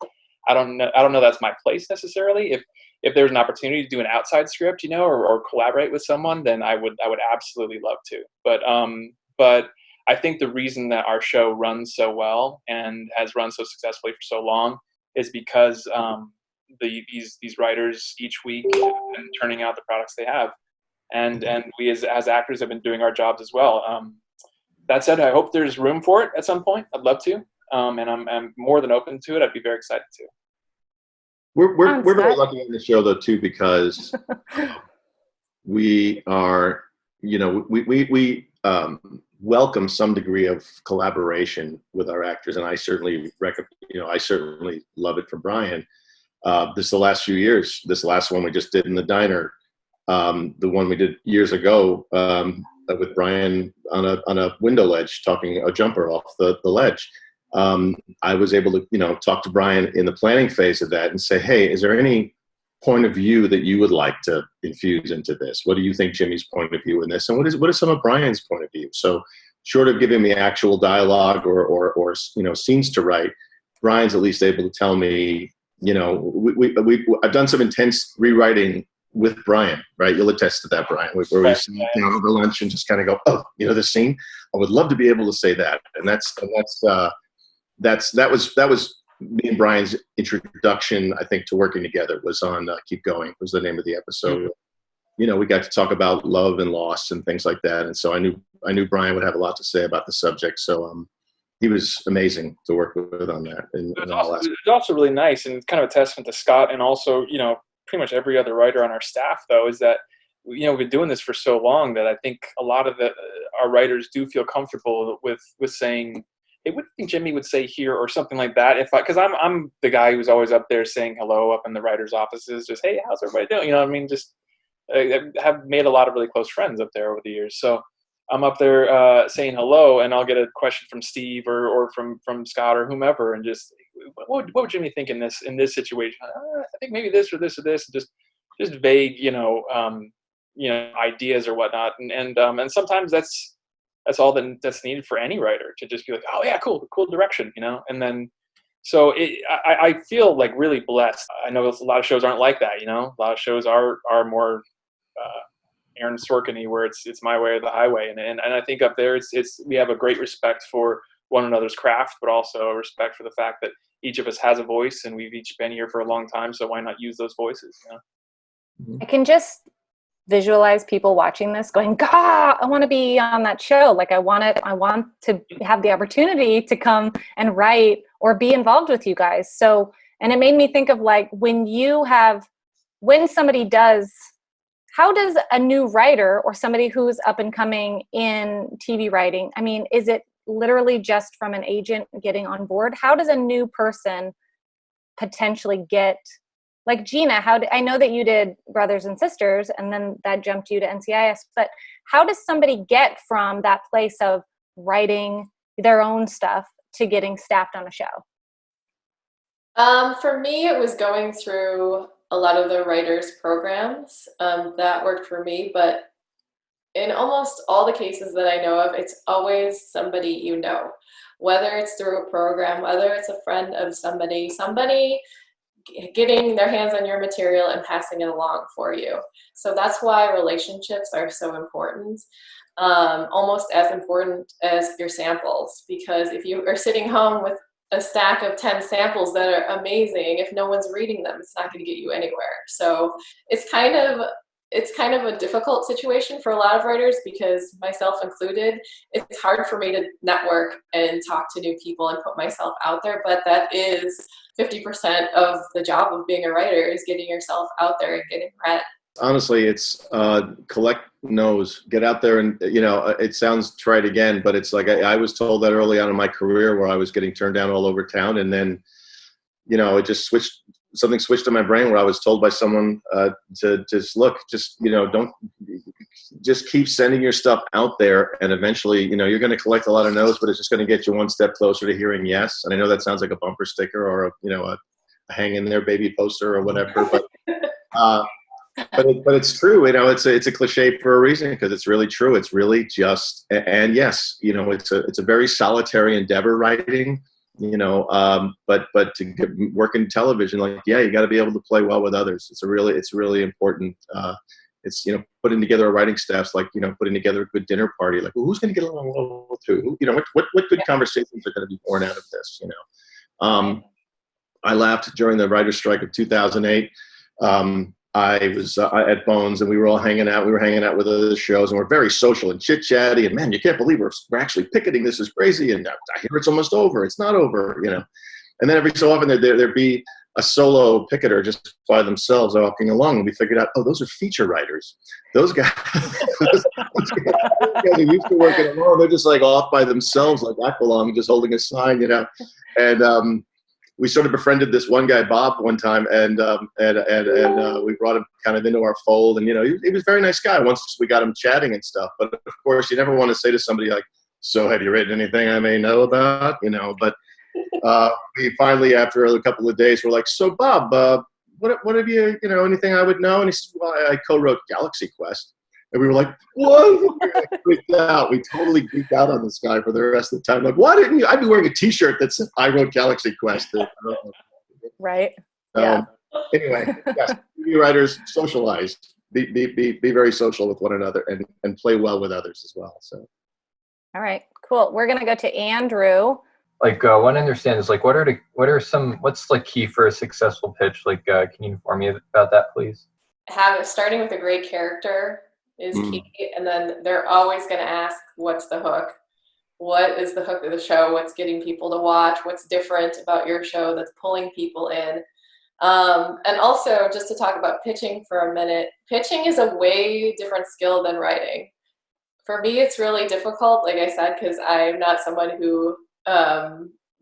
I don't know that's my place necessarily. If there's an opportunity to do an outside script, or collaborate with someone, then I would absolutely love to. But I think the reason that our show runs so well and has run so successfully for so long is because these writers each week and turning out the products they have, and we as actors have been doing our jobs as well. That said, I hope there's room for it at some point. I'd love to, and I'm more than open to it. I'd be very excited to. We're very lucky on the show though too, because we are we welcome some degree of collaboration with our actors, and I certainly love it for Brian. The last few years, this last one we just did in the diner, the one we did years ago, with Brian on a window ledge, talking a jumper off the ledge. I was able to, talk to Brian in the planning phase of that and say, hey, is there any point of view that you would like to infuse into this? What do you think Jimmy's point of view in this? And what is some of Brian's point of view? So short of giving me actual dialogue or scenes to write, Brian's at least able to tell me, I've done some intense rewriting with Brian, right? You'll attest to that, Brian, where we sit down over lunch and just kind of go, oh, this scene, I would love to be able to say that. And that was me and Brian's introduction, I think, to working together was on Keep Going was the name of the episode. Mm-hmm. We got to talk about love and loss and things like that. And so I knew Brian would have a lot to say about the subject. So he was amazing to work with on that. And it was also really nice and kind of a testament to Scott and also, pretty much every other writer on our staff, though, is that, we've been doing this for so long that I think a lot of our writers do feel comfortable with saying, hey, what do you think Jimmy would say here or something like that? Because I'm the guy who's always up there saying hello up in the writers' offices, just, hey, how's everybody doing? Just I have made a lot of really close friends up there over the years. So I'm up there saying hello, and I'll get a question from Steve or from Scott or whomever, and just, what would Jimmy think in this situation? I think maybe this or this or this, just vague, ideas or whatnot, and sometimes that's all that's needed for any writer to just be like, oh yeah, cool direction, and then so I feel like really blessed. I know a lot of shows aren't like that, a lot of shows are more Aaron Sorkin-y, where it's my way or the highway, and I think up there it's we have a great respect for one another's craft, but also a respect for the fact that each of us has a voice and we've each been here for a long time, so why not use those voices? I can just visualize people watching this going, God, I want to be on that show. Like I want to have the opportunity to come and write or be involved with you guys. So, and it made me think of like when somebody does, how does a new writer or somebody who's up and coming in TV writing, is it literally just from an agent getting on board? How does a new person potentially get, like Gina, I know that you did Brothers and Sisters and then that jumped you to NCIS, but how does somebody get from that place of writing their own stuff to getting staffed on a show? For me, it was going through a lot of the writers' programs. That worked for me, but in almost all the cases that I know of, it's always somebody whether it's through a program, whether it's a friend of somebody getting their hands on your material and passing it along for you. So that's why relationships are so important, almost as important as your samples, because if you are sitting home with a stack of 10 samples that are amazing, if no one's reading them, it's not going to get you anywhere. So it's kind of a difficult situation for a lot of writers, because myself included, it's hard for me to network and talk to new people and put myself out there. But that is 50% of the job of being a writer, is getting yourself out there and getting read. Honestly, it's collect no's, get out there, and it sounds trite again, but it's like I was told that early on in my career, where I was getting turned down all over town, and then it just something switched in my brain where I was told by someone to don't just keep sending your stuff out there, and eventually you're going to collect a lot of no's, but it's just going to get you one step closer to hearing yes. And I know that sounds like a bumper sticker or a hang in there baby poster or whatever, but but it's true. It's a cliche for a reason, because it's really true. It's really just, and yes, it's a very solitary endeavor, writing. But to work in television, you got to be able to play well with others. It's really important. It's putting together a writing staff's like putting together a good dinner party. Like, well, who's going to get along well with who? What good conversations are going to be born out of this? I laughed during the writer's strike of 2008. I was at Bones, and we were all hanging out. We were hanging out with other shows, and we're very social and chit-chatty. And man, you can't believe we're actually picketing. This is crazy. And I hear it's almost over. It's not over, And then every so often there'd be a solo picketer just by themselves walking along, and we figured out, those are feature writers. Those guys, those guys are used to working alone. They're just like off by themselves, like I belong, just holding a sign, And we sort of befriended this one guy, Bob, one time, and we brought him kind of into our fold. And, you know, he was a very nice guy once we got him chatting and stuff. But, of course, you never want to say to somebody like, so have you written anything I may know about? You know, but we finally, after a couple of days, were like, so, Bob, what have you, you know, anything I would know? And he said, well, I co-wrote Galaxy Quest. And we were like, what? We freaked out. We totally geeked out on this guy for the rest of the time. Like, why didn't you? I'd be wearing a T-shirt that said, I wrote Galaxy Quest. Right. Yeah. Anyway, yes, TV writers, socialize. Be very social with one another and play well with others as well. So. All right, cool. We're going to go to Andrew. Like, want to understand is like, what's like key for a successful pitch? Like, can you inform me about that, please? Starting with a great character is key, and then they're always going to ask, what's the hook? What is the hook of the show? What's getting people to watch? What's different about your show that's pulling people in? And also, just to talk about pitching for a minute, pitching is a way different skill than writing. For me, it's really difficult, like I said, because I'm not someone who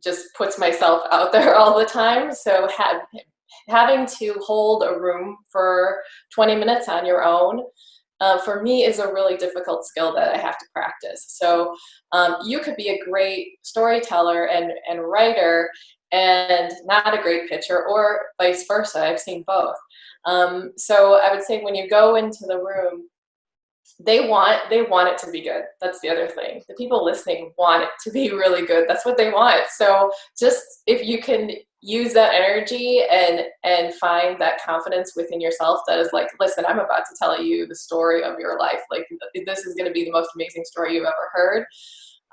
just puts myself out there all the time. So having to hold a room for 20 minutes on your own, for me, is a really difficult skill that I have to practice. So you could be a great storyteller and writer and not a great pitcher, or vice versa. I've seen both. So I would say when you go into the room, they want it to be good. That's the other thing. The people listening want it to be really good. That's what they want. So just if you can use that energy and find that confidence within yourself that is like, listen, I'm about to tell you the story of your life. Like, this is going to be the most amazing story you've ever heard.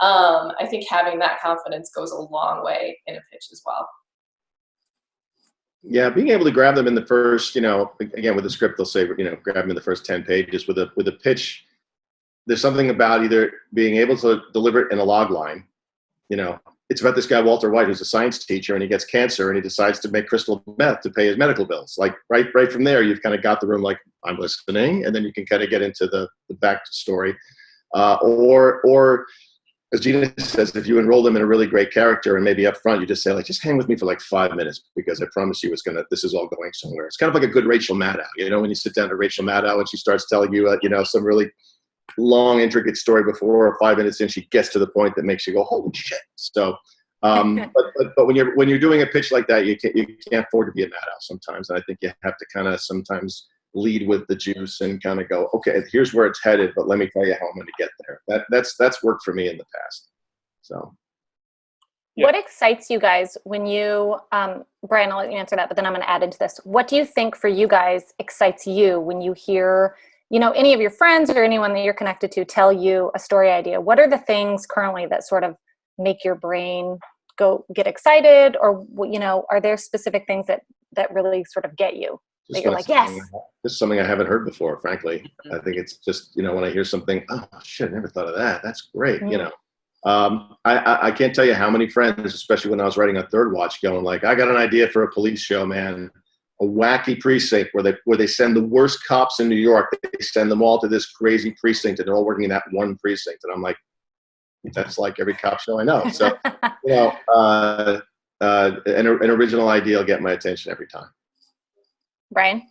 I think having that confidence goes a long way in a pitch as well. Yeah, being able to grab them in the first, you know, again, with the script, they'll say, you know, grab them in the first 10 pages. With a pitch, there's something about either being able to deliver it in a log line. You know, it's about this guy, Walter White, who's a science teacher, and he gets cancer, and he decides to make crystal meth to pay his medical bills. Like, right from there, you've kind of got the room like, I'm listening, and then you can kind of get into the backstory. Or as Gina says, if you enroll them in a really great character and maybe up front, you just say, like, just hang with me for like 5 minutes because I promise you this is all going somewhere. It's kind of like a good Rachel Maddow, you know, when you sit down to Rachel Maddow and she starts telling you, you know, some really long, intricate story before 5 minutes in, she gets to the point that makes you go, holy shit. So, but when you're doing a pitch like that, you can't afford to be a Maddow sometimes. And I think you have to kind of sometimes lead with the juice and kind of go, okay, here's where it's headed, but let me tell you how I'm going to get there. That's worked for me in the past. So, yeah. What excites you guys when you, Brian, I'll let you answer that, but then I'm going to add into this. What do you think for you guys excites you when you hear, you know, any of your friends or anyone that you're connected to tell you a story idea? What are the things currently that sort of make your brain get excited, or, you know, are there specific things that really sort of get you? That you're like, yes. This is something I haven't heard before, frankly. I think it's just, you know, when I hear something, oh, shit, I never thought of that. That's great, you know. I can't tell you how many friends, especially when I was writing on Third Watch, going like, I got an idea for a police show, man. A wacky precinct where they send the worst cops in New York. They send them all to this crazy precinct, and they're all working in that one precinct. And I'm like, that's like every cop show I know. So, you know, an original idea will get my attention every time. Brian?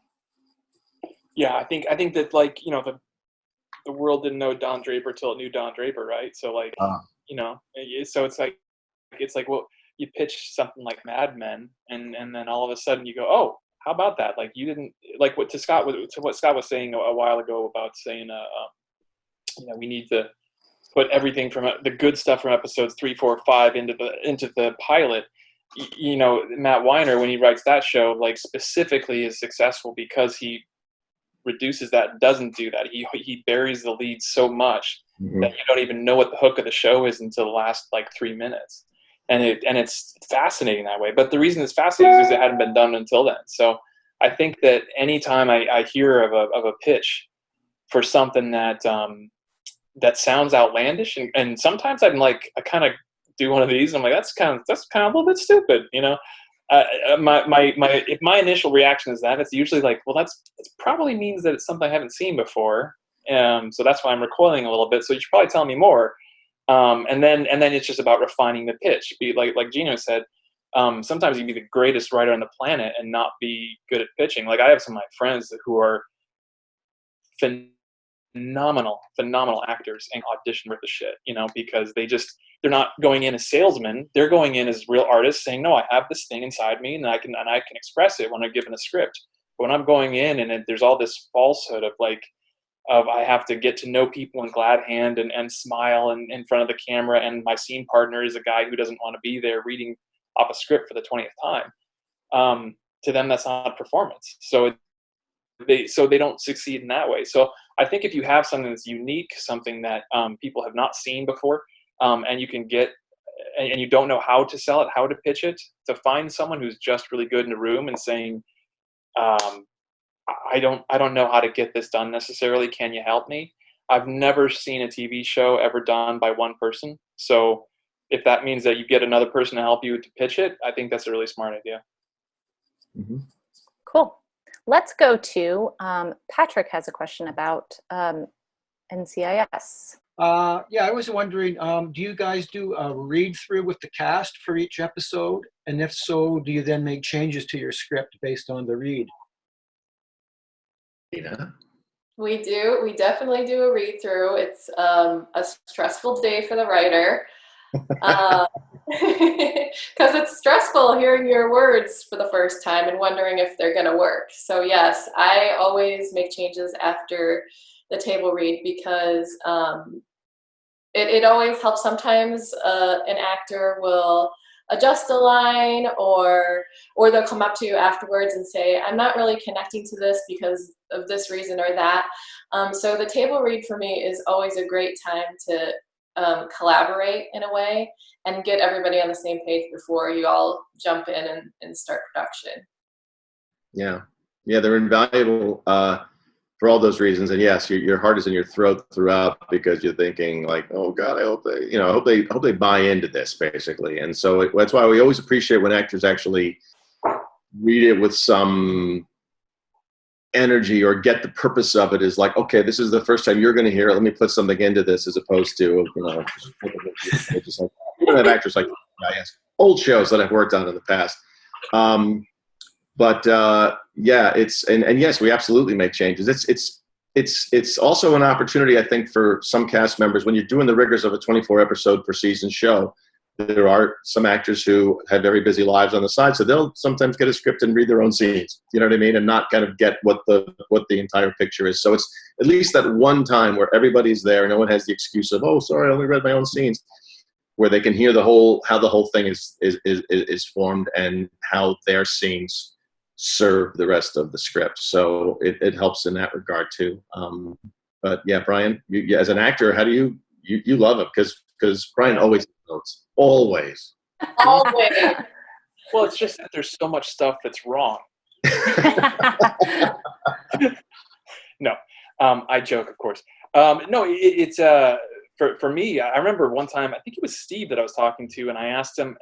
Yeah, I think that, like, you know, the world didn't know Don Draper till it knew Don Draper, right? So, like, you know, so it's like, well, you pitch something like Mad Men, and then all of a sudden you go, oh, how about that? Like, you didn't, like, what Scott was saying a while ago about saying, you know, we need to put everything from the good stuff from episodes 3, 4, 5 into the pilot. You know, Matt Weiner, when he writes that show, like, specifically is successful because he reduces that and doesn't do that. He buries the lead so much that you don't even know what the hook of the show is until the last, like, 3 minutes. And it's fascinating that way. But the reason it's fascinating is because it hadn't been done until then. So I think that anytime I hear of a pitch for something that sounds outlandish, and sometimes I'm like, I kind of do one of these, I'm like, that's kind of a little bit stupid, you know. If my initial reaction is that, it's usually like, well, it probably means that it's something I haven't seen before, so that's why I'm recoiling a little bit. So you should probably tell me more, and then it's just about refining the pitch. Like Gino said, sometimes you can be the greatest writer on the planet and not be good at pitching. Like I have some of my friends who are phenomenal actors and audition worth of shit, because they're not going in as salesmen. They're going in as real artists saying, no, I have this thing inside me and I can express it when I'm given a script. But when I'm going in and there's all this falsehood of I have to get to know people in glad hand and smile in front of the camera. And my scene partner is a guy who doesn't want to be there reading off a script for the 20th time. To them, that's not a performance. So they don't succeed in that way. So I think if you have something that's unique, something that people have not seen before, and you can get, and you don't know how to sell it, how to pitch it, to find someone who's just really good in a room and saying, I don't know how to get this done necessarily. Can you help me? I've never seen a TV show ever done by one person. So if that means that you get another person to help you to pitch it, I think that's a really smart idea. Mm-hmm. Cool. Let's go to Patrick has a question about NCIS. Yeah, I was wondering, do you guys do a read through with the cast for each episode? And if so, do you then make changes to your script based on the read? Yeah. We do. We definitely do a read through. It's a stressful day for the writer. Because it's stressful hearing your words for the first time and wondering if they're going to work. So yes, I always make changes after the table read because it always helps. Sometimes an actor will adjust a line or they'll come up to you afterwards and say, I'm not really connecting to this because of this reason or that. So the table read for me is always a great time to collaborate in a way and get everybody on the same page before you all jump in and start production. Yeah, they're invaluable for all those reasons. And yes, your heart is in your throat throughout because you're thinking like, oh God, I hope they buy into this basically. And so that's why we always appreciate when actors actually read it with some energy or get the purpose of it is like, okay, this is the first time you're going to hear it. Let me put something into this as opposed to, just like, we don't have actors like old shows that I've worked on in the past. Yeah, and yes, we absolutely make changes. It's also an opportunity, I think, for some cast members when you're doing the rigors of a 24 episode per season show. There are some actors who have very busy lives on the side, so they'll sometimes get a script and read their own scenes. You know what I mean, and not kind of get what the entire picture is. So it's at least that one time where everybody's there, no one has the excuse of, oh, sorry, I only read my own scenes, where they can hear how the whole thing is formed and how their scenes serve the rest of the script. So it helps in that regard too. But yeah, Brian, you, as an actor, how do you love it? Because Brian always notes. Always. Well, it's just that there's so much stuff that's wrong. No, I joke, of course. No, it's for me. I remember one time, I think it was Steve that I was talking to, and I asked him.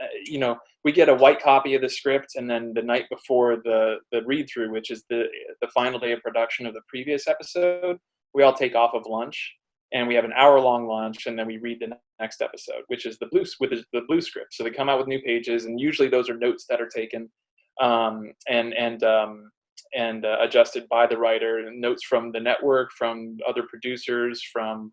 We get a white copy of the script, and then the night before the read through, which is the final day of production of the previous episode, we all take off of lunch. And we have an hour-long lunch, and then we read the next episode, which is the blue script. So they come out with new pages, and usually those are notes that are taken and adjusted by the writer, and notes from the network, from other producers, from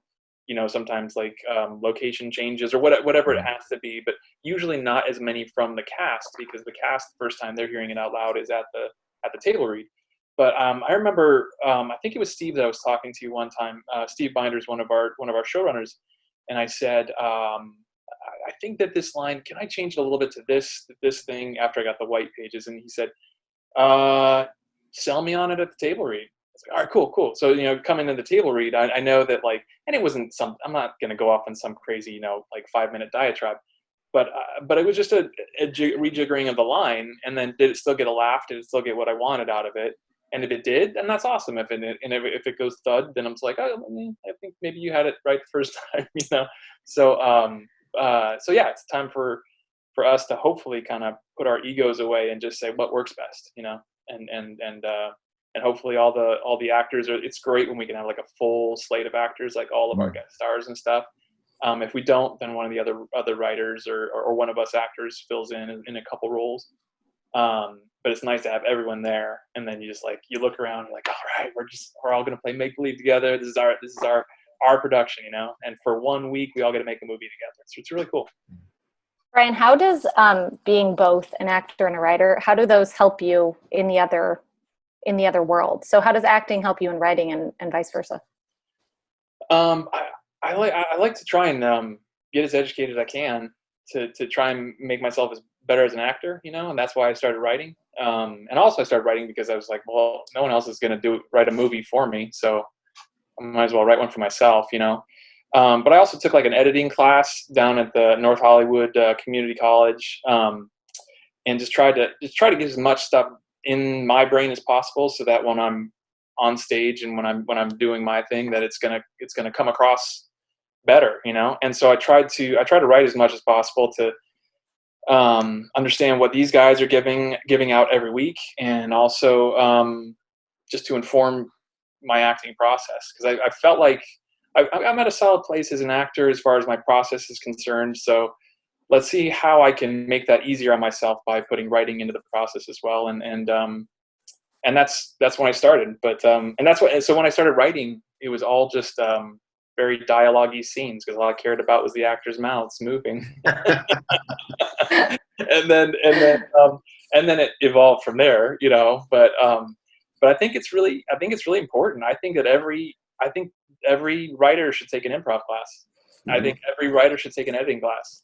sometimes like location changes or whatever it has to be. But usually not as many from the cast, because the cast, the first time they're hearing it out loud is at the table read. But I remember, I think it was Steve that I was talking to one time. Steve Binder's one of our showrunners, and I said, I think that this line, can I change it a little bit to this thing after I got the white pages? And he said, sell me on it at the table read. I was like, all right, cool. So coming to the table read, I know that and it wasn't I'm not going to go off on some crazy 5-minute diatribe. But it was just a rejiggering of the line, and then did it still get a laugh? Did it still get what I wanted out of it? And if it did, then that's awesome. If it goes thud, then I'm just like, oh, I think maybe you had it right the first time, So yeah, it's time for us to hopefully kind of put our egos away and just say what works best, and hopefully all the actors are. It's great when we can have like a full slate of actors, like all of our guest stars and stuff. If we don't, then one of the other writers or one of us actors fills in a couple roles. But it's nice to have everyone there, and then you just like, you look around and like, all right, we're all gonna play make believe together. This is our production, you know. And for 1 week, we all get to make a movie together. So it's really cool. Brian, how does being both an actor and a writer, how do those help you in the other world? So how does acting help you in writing and vice versa? I like to try and get as educated as I can to try and make myself as better as an actor, you know, and that's why I started writing. And also I started writing because I was like, well, no one else is going to write a movie for me, so I might as well write one for myself, you know. But I also took like an editing class down at the North Hollywood Community College, and just try to get as much stuff in my brain as possible, so that when I'm on stage and when I'm doing my thing, that it's gonna come across better, you know. And so I try to write as much as possible to understand what these guys are giving out every week, and also just to inform my acting process, because I felt like I'm at a solid place as an actor as far as my process is concerned. So let's see how I can make that easier on myself by putting writing into the process as well. And that's when I started. But so when I started writing, it was all just very dialogue-y scenes, because all I cared about was the actors' mouths moving. and then it evolved from there, you know. But I think it's really important. I think every writer should take an improv class. Mm-hmm. I think every writer should take an editing class.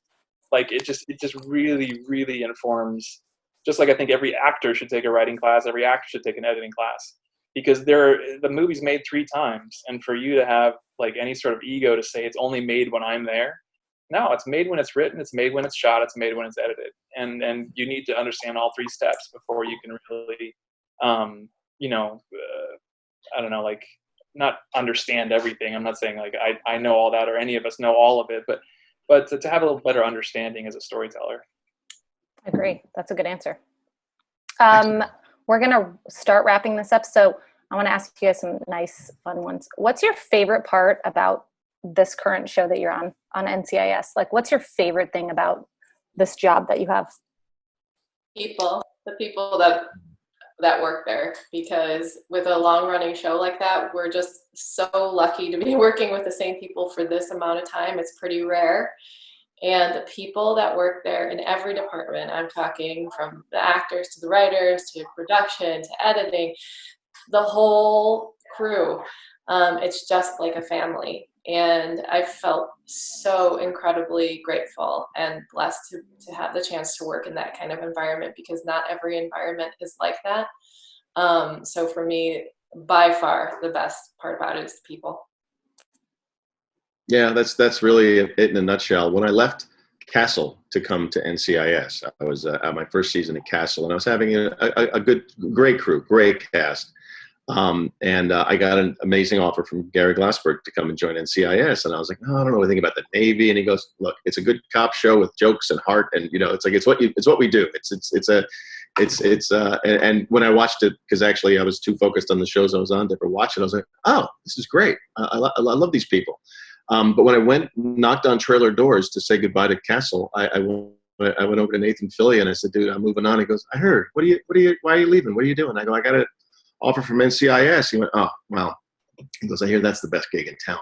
Like it just really, really informs. Just like I think every actor should take a writing class, every actor should take an editing class, because the movie's made 3 times, and for you to have like any sort of ego to say it's only made when I'm there, no, it's made when it's written, it's made when it's shot, it's made when it's edited, and you need to understand all 3 steps before you can really, you know, I don't know, like, not understand everything. I'm not saying like I know all that or any of us know all of it, but to have a little better understanding as a storyteller. I agree. That's a good answer. We're going to start wrapping this up. So I want to ask you guys some nice, fun ones. What's your favorite part about this current show that you're on NCIS? Like, what's your favorite thing about this job that you have? The people that work there, because with a long-running show like that, we're just so lucky to be working with the same people for this amount of time. It's pretty rare. And the people that work there in every department, I'm talking from the actors to the writers to production to editing, the whole crew, it's just like a family. And I felt so incredibly grateful and blessed to have the chance to work in that kind of environment, because not every environment is like that. So for me, by far, the best part about it is the people. Yeah, that's really it in a nutshell. When I left Castle to come to NCIS, I was at my first season at Castle, and I was having a great crew, great cast. And I got an amazing offer from Gary Glassberg to come and join NCIS. And I was like, no, I don't know anything about the Navy. And he goes, look, it's a good cop show with jokes and heart. And, you know, it's like, it's what we do. And when I watched it, because actually I was too focused on the shows I was on to ever watch it, I was like, oh, this is great. I love these people. But when I knocked on trailer doors to say goodbye to Castle, I went over to Nathan Fillion and I said, dude, I'm moving on. He goes, I heard, why are you leaving? What are you doing? I go, I got an offer from NCIS. He went, oh, well, he goes, I hear that's the best gig in town.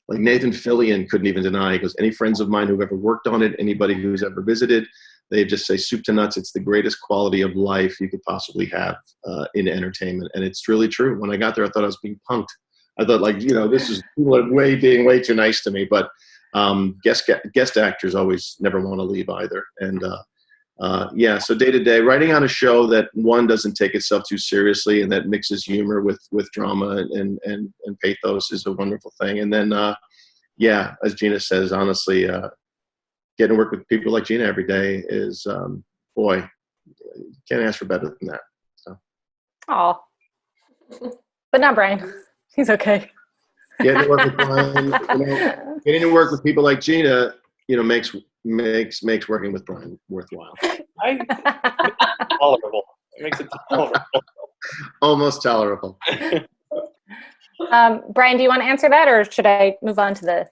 Like Nathan Fillion couldn't even deny. He goes, any friends of mine who've ever worked on it, anybody who's ever visited, they just say soup to nuts. It's the greatest quality of life you could possibly have in entertainment. And it's really true. When I got there, I thought I was being punked. I thought, like, you know, this is people are being way too nice to me. But guest actors always never want to leave either. And yeah, so day to day, writing on a show that one doesn't take itself too seriously and that mixes humor with drama and pathos is a wonderful thing. And then, yeah, as Gina says, honestly, getting to work with people like Gina every day is, boy, can't ask for better than that. So. Oh, but not Brian. He's okay. Getting to work with Brian, getting to work with people like Gina, you know, makes working with Brian worthwhile. Tolerable. It makes it tolerable. Almost tolerable. Brian, do you want to answer that, or should I move on to the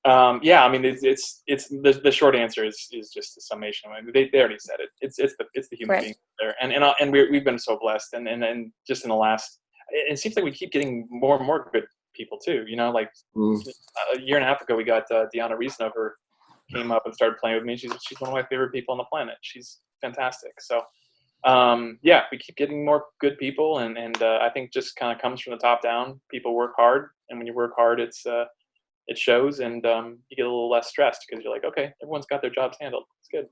Yeah, I mean, it's the short answer is just a summation. I mean, they already said it. It's the human Right. being there, and we've been so blessed, and just in the last, it seems like we keep getting more and more good people too. You know, like a year and a half ago, we got Deanna Reesnover came up and started playing with me. She's one of my favorite people on the planet. She's fantastic. So, yeah, we keep getting more good people, and I think just kind of comes from the top down. People work hard, and when you work hard, it shows, and you get a little less stressed because you're like, okay, everyone's got their jobs handled. It's good.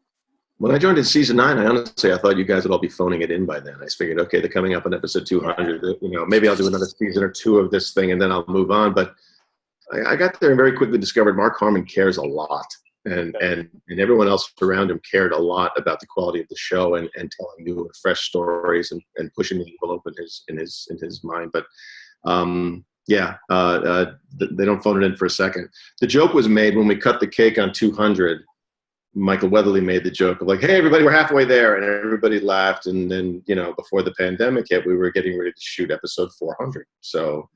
When I joined in season 9, I thought you guys would all be phoning it in by then. I figured, okay, they're coming up on episode 200. You know, maybe I'll do another season or 2 of this thing, and then I'll move on. But I got there and very quickly discovered Mark Harmon cares a lot, and everyone else around him cared a lot about the quality of the show and telling new and fresh stories and pushing the envelope in his mind. But yeah, they don't phone it in for a second. The joke was made when we cut the cake on 200. Michael Weatherly made the joke of like, hey, everybody, we're halfway there. And everybody laughed. And then, you know, before the pandemic hit, we were getting ready to shoot episode 400. So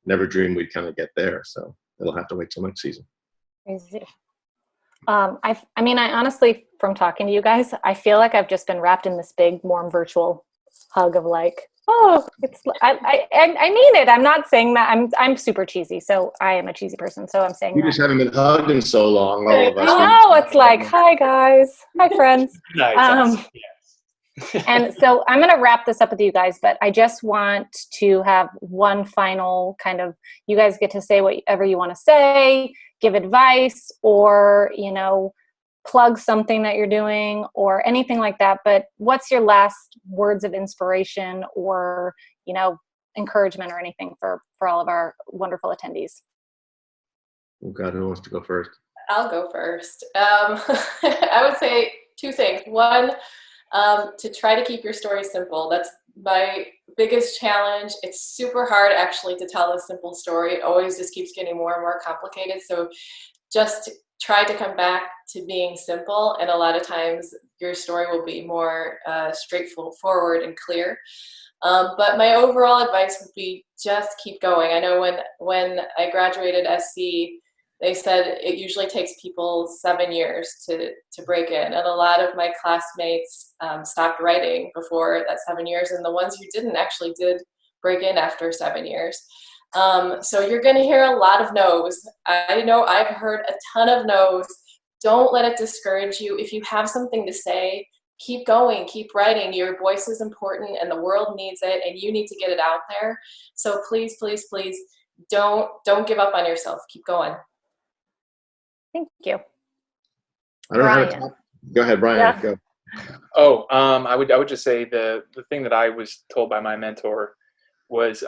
never dreamed we'd kind of get there. So it'll have to wait till next season. Crazy. I mean, I honestly, from talking to you guys, I feel like I've just been wrapped in this big, warm virtual hug of like, oh, it's I mean it. I'm not saying that I'm super cheesy, so I am a cheesy person. So I'm saying You that. just haven't been hugged in so long, all of us. I know, it's like, hi guys, hi friends. Nice. And so I'm going to wrap this up with you guys, but I just want to have one final kind of, you guys get to say whatever you want to say, give advice, or, you know, plug something that you're doing or anything like that. But what's your last words of inspiration or, you know, encouragement or anything for all of our wonderful attendees? Oh God, who wants to go first? I'll go first. I would say 2 things. One, to try to keep your story simple. That's my biggest challenge. It's super hard actually to tell a simple story. It always just keeps getting more and more complicated. So just try to come back to being simple, and a lot of times your story will be more straightforward and clear. But my overall advice would be just keep going. I know when I graduated SC, they said it usually takes people 7 years to break in. And a lot of my classmates stopped writing before that 7 years. And the ones who didn't actually did break in after 7 years. So you're going to hear a lot of no's. I know I've heard a ton of no's. Don't let it discourage you. If you have something to say, keep going, keep writing. Your voice is important and the world needs it and you need to get it out there. So please, please, please don't give up on yourself. Keep going. Thank you. I don't know how to talk. Go ahead, Brian. Yeah. Go. Oh, I would just say the thing that I was told by my mentor was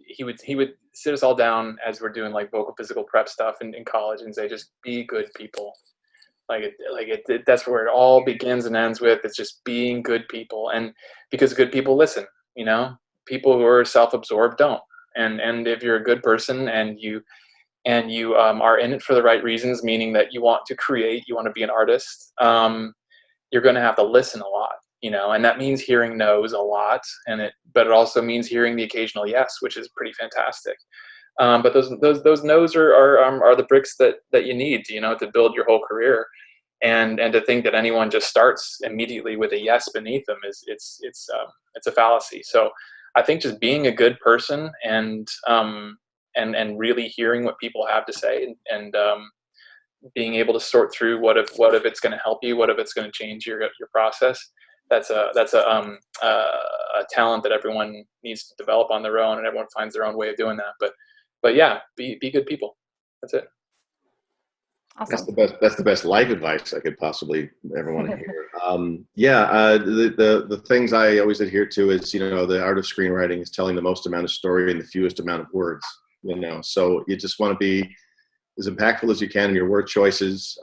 he would sit us all down as we're doing like vocal physical prep stuff in college and say, just be good people. That's where it all begins and ends with. It's just being good people. And because good people listen, you know, people who are self-absorbed don't. And if you're a good person and you are in it for the right reasons, meaning that you want to create, you want to be an artist, you're going to have to listen a lot, you know, and that means hearing no's a lot, but it also means hearing the occasional yes, which is pretty fantastic. But those no's are the bricks that you need, you know, to build your whole career, and to think that anyone just starts immediately with a yes beneath them it's a fallacy. So I think just being a good person and really hearing what people have to say and being able to sort through what if it's going to help you, what if it's going to change your process. That's a talent that everyone needs to develop on their own, and everyone finds their own way of doing that. But yeah, be good people. That's it. Awesome. That's the best life advice I could possibly ever want to hear. The things I always adhere to is, you know, the art of screenwriting is telling the most amount of story in the fewest amount of words. You know, so you just want to be as impactful as you can in your word choices.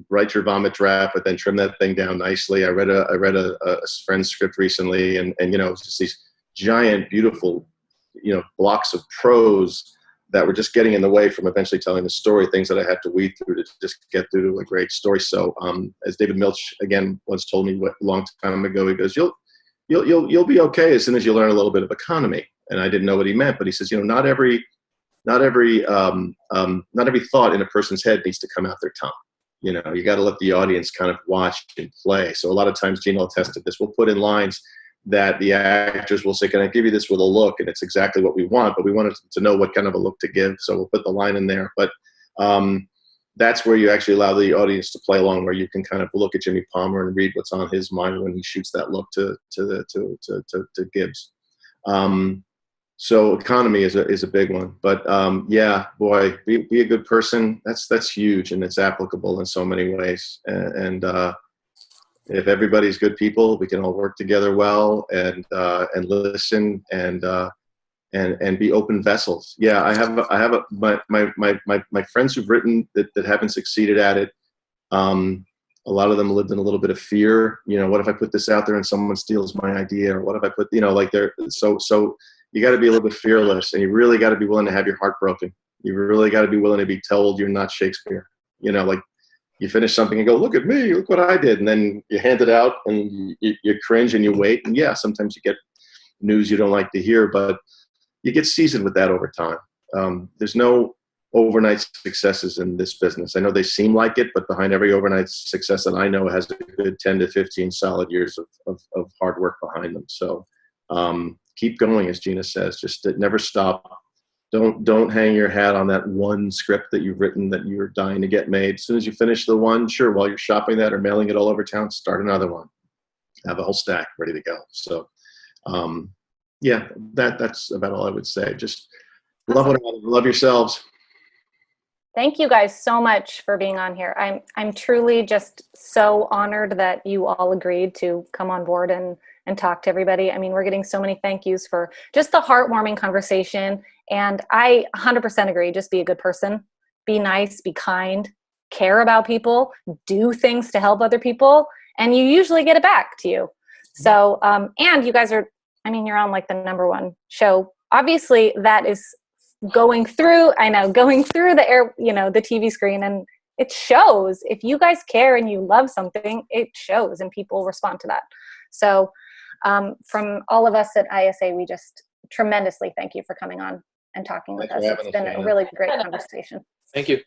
Write your vomit draft, but then trim that thing down nicely. I read a friend's script recently, and you know, just these giant, beautiful, you know, blocks of prose that were just getting in the way from eventually telling the story. Things that I had to weed through to just get through to a great story. So, as David Milch again once told me a long time ago, he goes, "You'll be okay as soon as you learn a little bit of economy." And I didn't know what he meant, but he says, you know, not every not every thought in a person's head needs to come out their tongue. You know, you got to let the audience kind of watch and play. So a lot of times, Gina will attest to this. We'll put in lines that the actors will say, "Can I give you this with a look?" And it's exactly what we want, but we wanted to know what kind of a look to give. So we'll put the line in there. But that's where you actually allow the audience to play along, where you can kind of look at Jimmy Palmer and read what's on his mind when he shoots that look to Gibbs. So economy is a big one, but yeah, boy, be a good person. That's huge, and it's applicable in so many ways. And if everybody's good people, we can all work together well and listen and be open vessels. Yeah, I have my friends who've written that haven't succeeded at it. A lot of them lived in a little bit of fear. You know, what if I put this out there and someone steals my idea? Or what if I put, you know, like they're so you got to be a little bit fearless, and you really got to be willing to have your heart broken. You really got to be willing to be told you're not Shakespeare. You know, like you finish something and go, "Look at me, look what I did," and then you hand it out and you cringe and you wait. And yeah, sometimes you get news you don't like to hear, but you get seasoned with that over time. There's no overnight successes in this business. I know they seem like it, but behind every overnight success that I know has a good 10 to 15 solid years of hard work behind them. So keep going, as Gina says. Just never stop. Don't hang your hat on that one script that you've written that you're dying to get made. As soon as you finish the one, sure, while you're shopping that or mailing it all over town, start another one. Have a whole stack ready to go. So yeah, that's about all I would say. Just love yourselves. Thank you guys so much for being on here. I'm truly just so honored that you all agreed to come on board and talk to everybody. I mean, we're getting so many thank yous for just the heartwarming conversation. And I 100% agree. Just be a good person, be nice, be kind, care about people, do things to help other people, and you usually get it back to you. So, and you guys are, I mean, you're on like the #1 show. Obviously that is going through the air, you know, the TV screen, and it shows. If you guys care and you love something, it shows and people respond to that. So from all of us at ISA, we just tremendously thank you for coming on and talking with us. It's been a really great conversation. Thank you.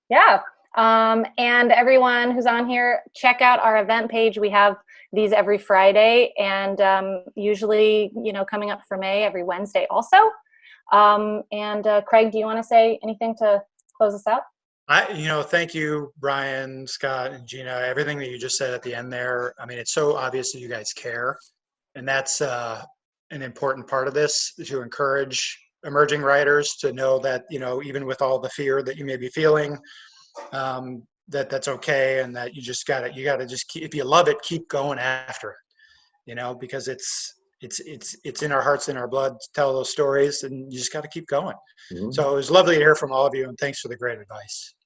Yeah. And everyone who's on here, check out our event page. We have these every Friday, and usually, you know, coming up for May every Wednesday also. And Craig, do you want to say anything to close us out? Thank you, Brian, Scott, and Gina. Everything that you just said at the end there, I mean, it's so obvious that you guys care. And that's an important part of this, to encourage emerging writers to know that, you know, even with all the fear that you may be feeling, that's okay. And that you gotta just keep, if you love it, keep going after it, you know, because it's in our hearts, in our blood to tell those stories, and you just got to keep going. Mm-hmm. So it was lovely to hear from all of you, and thanks for the great advice.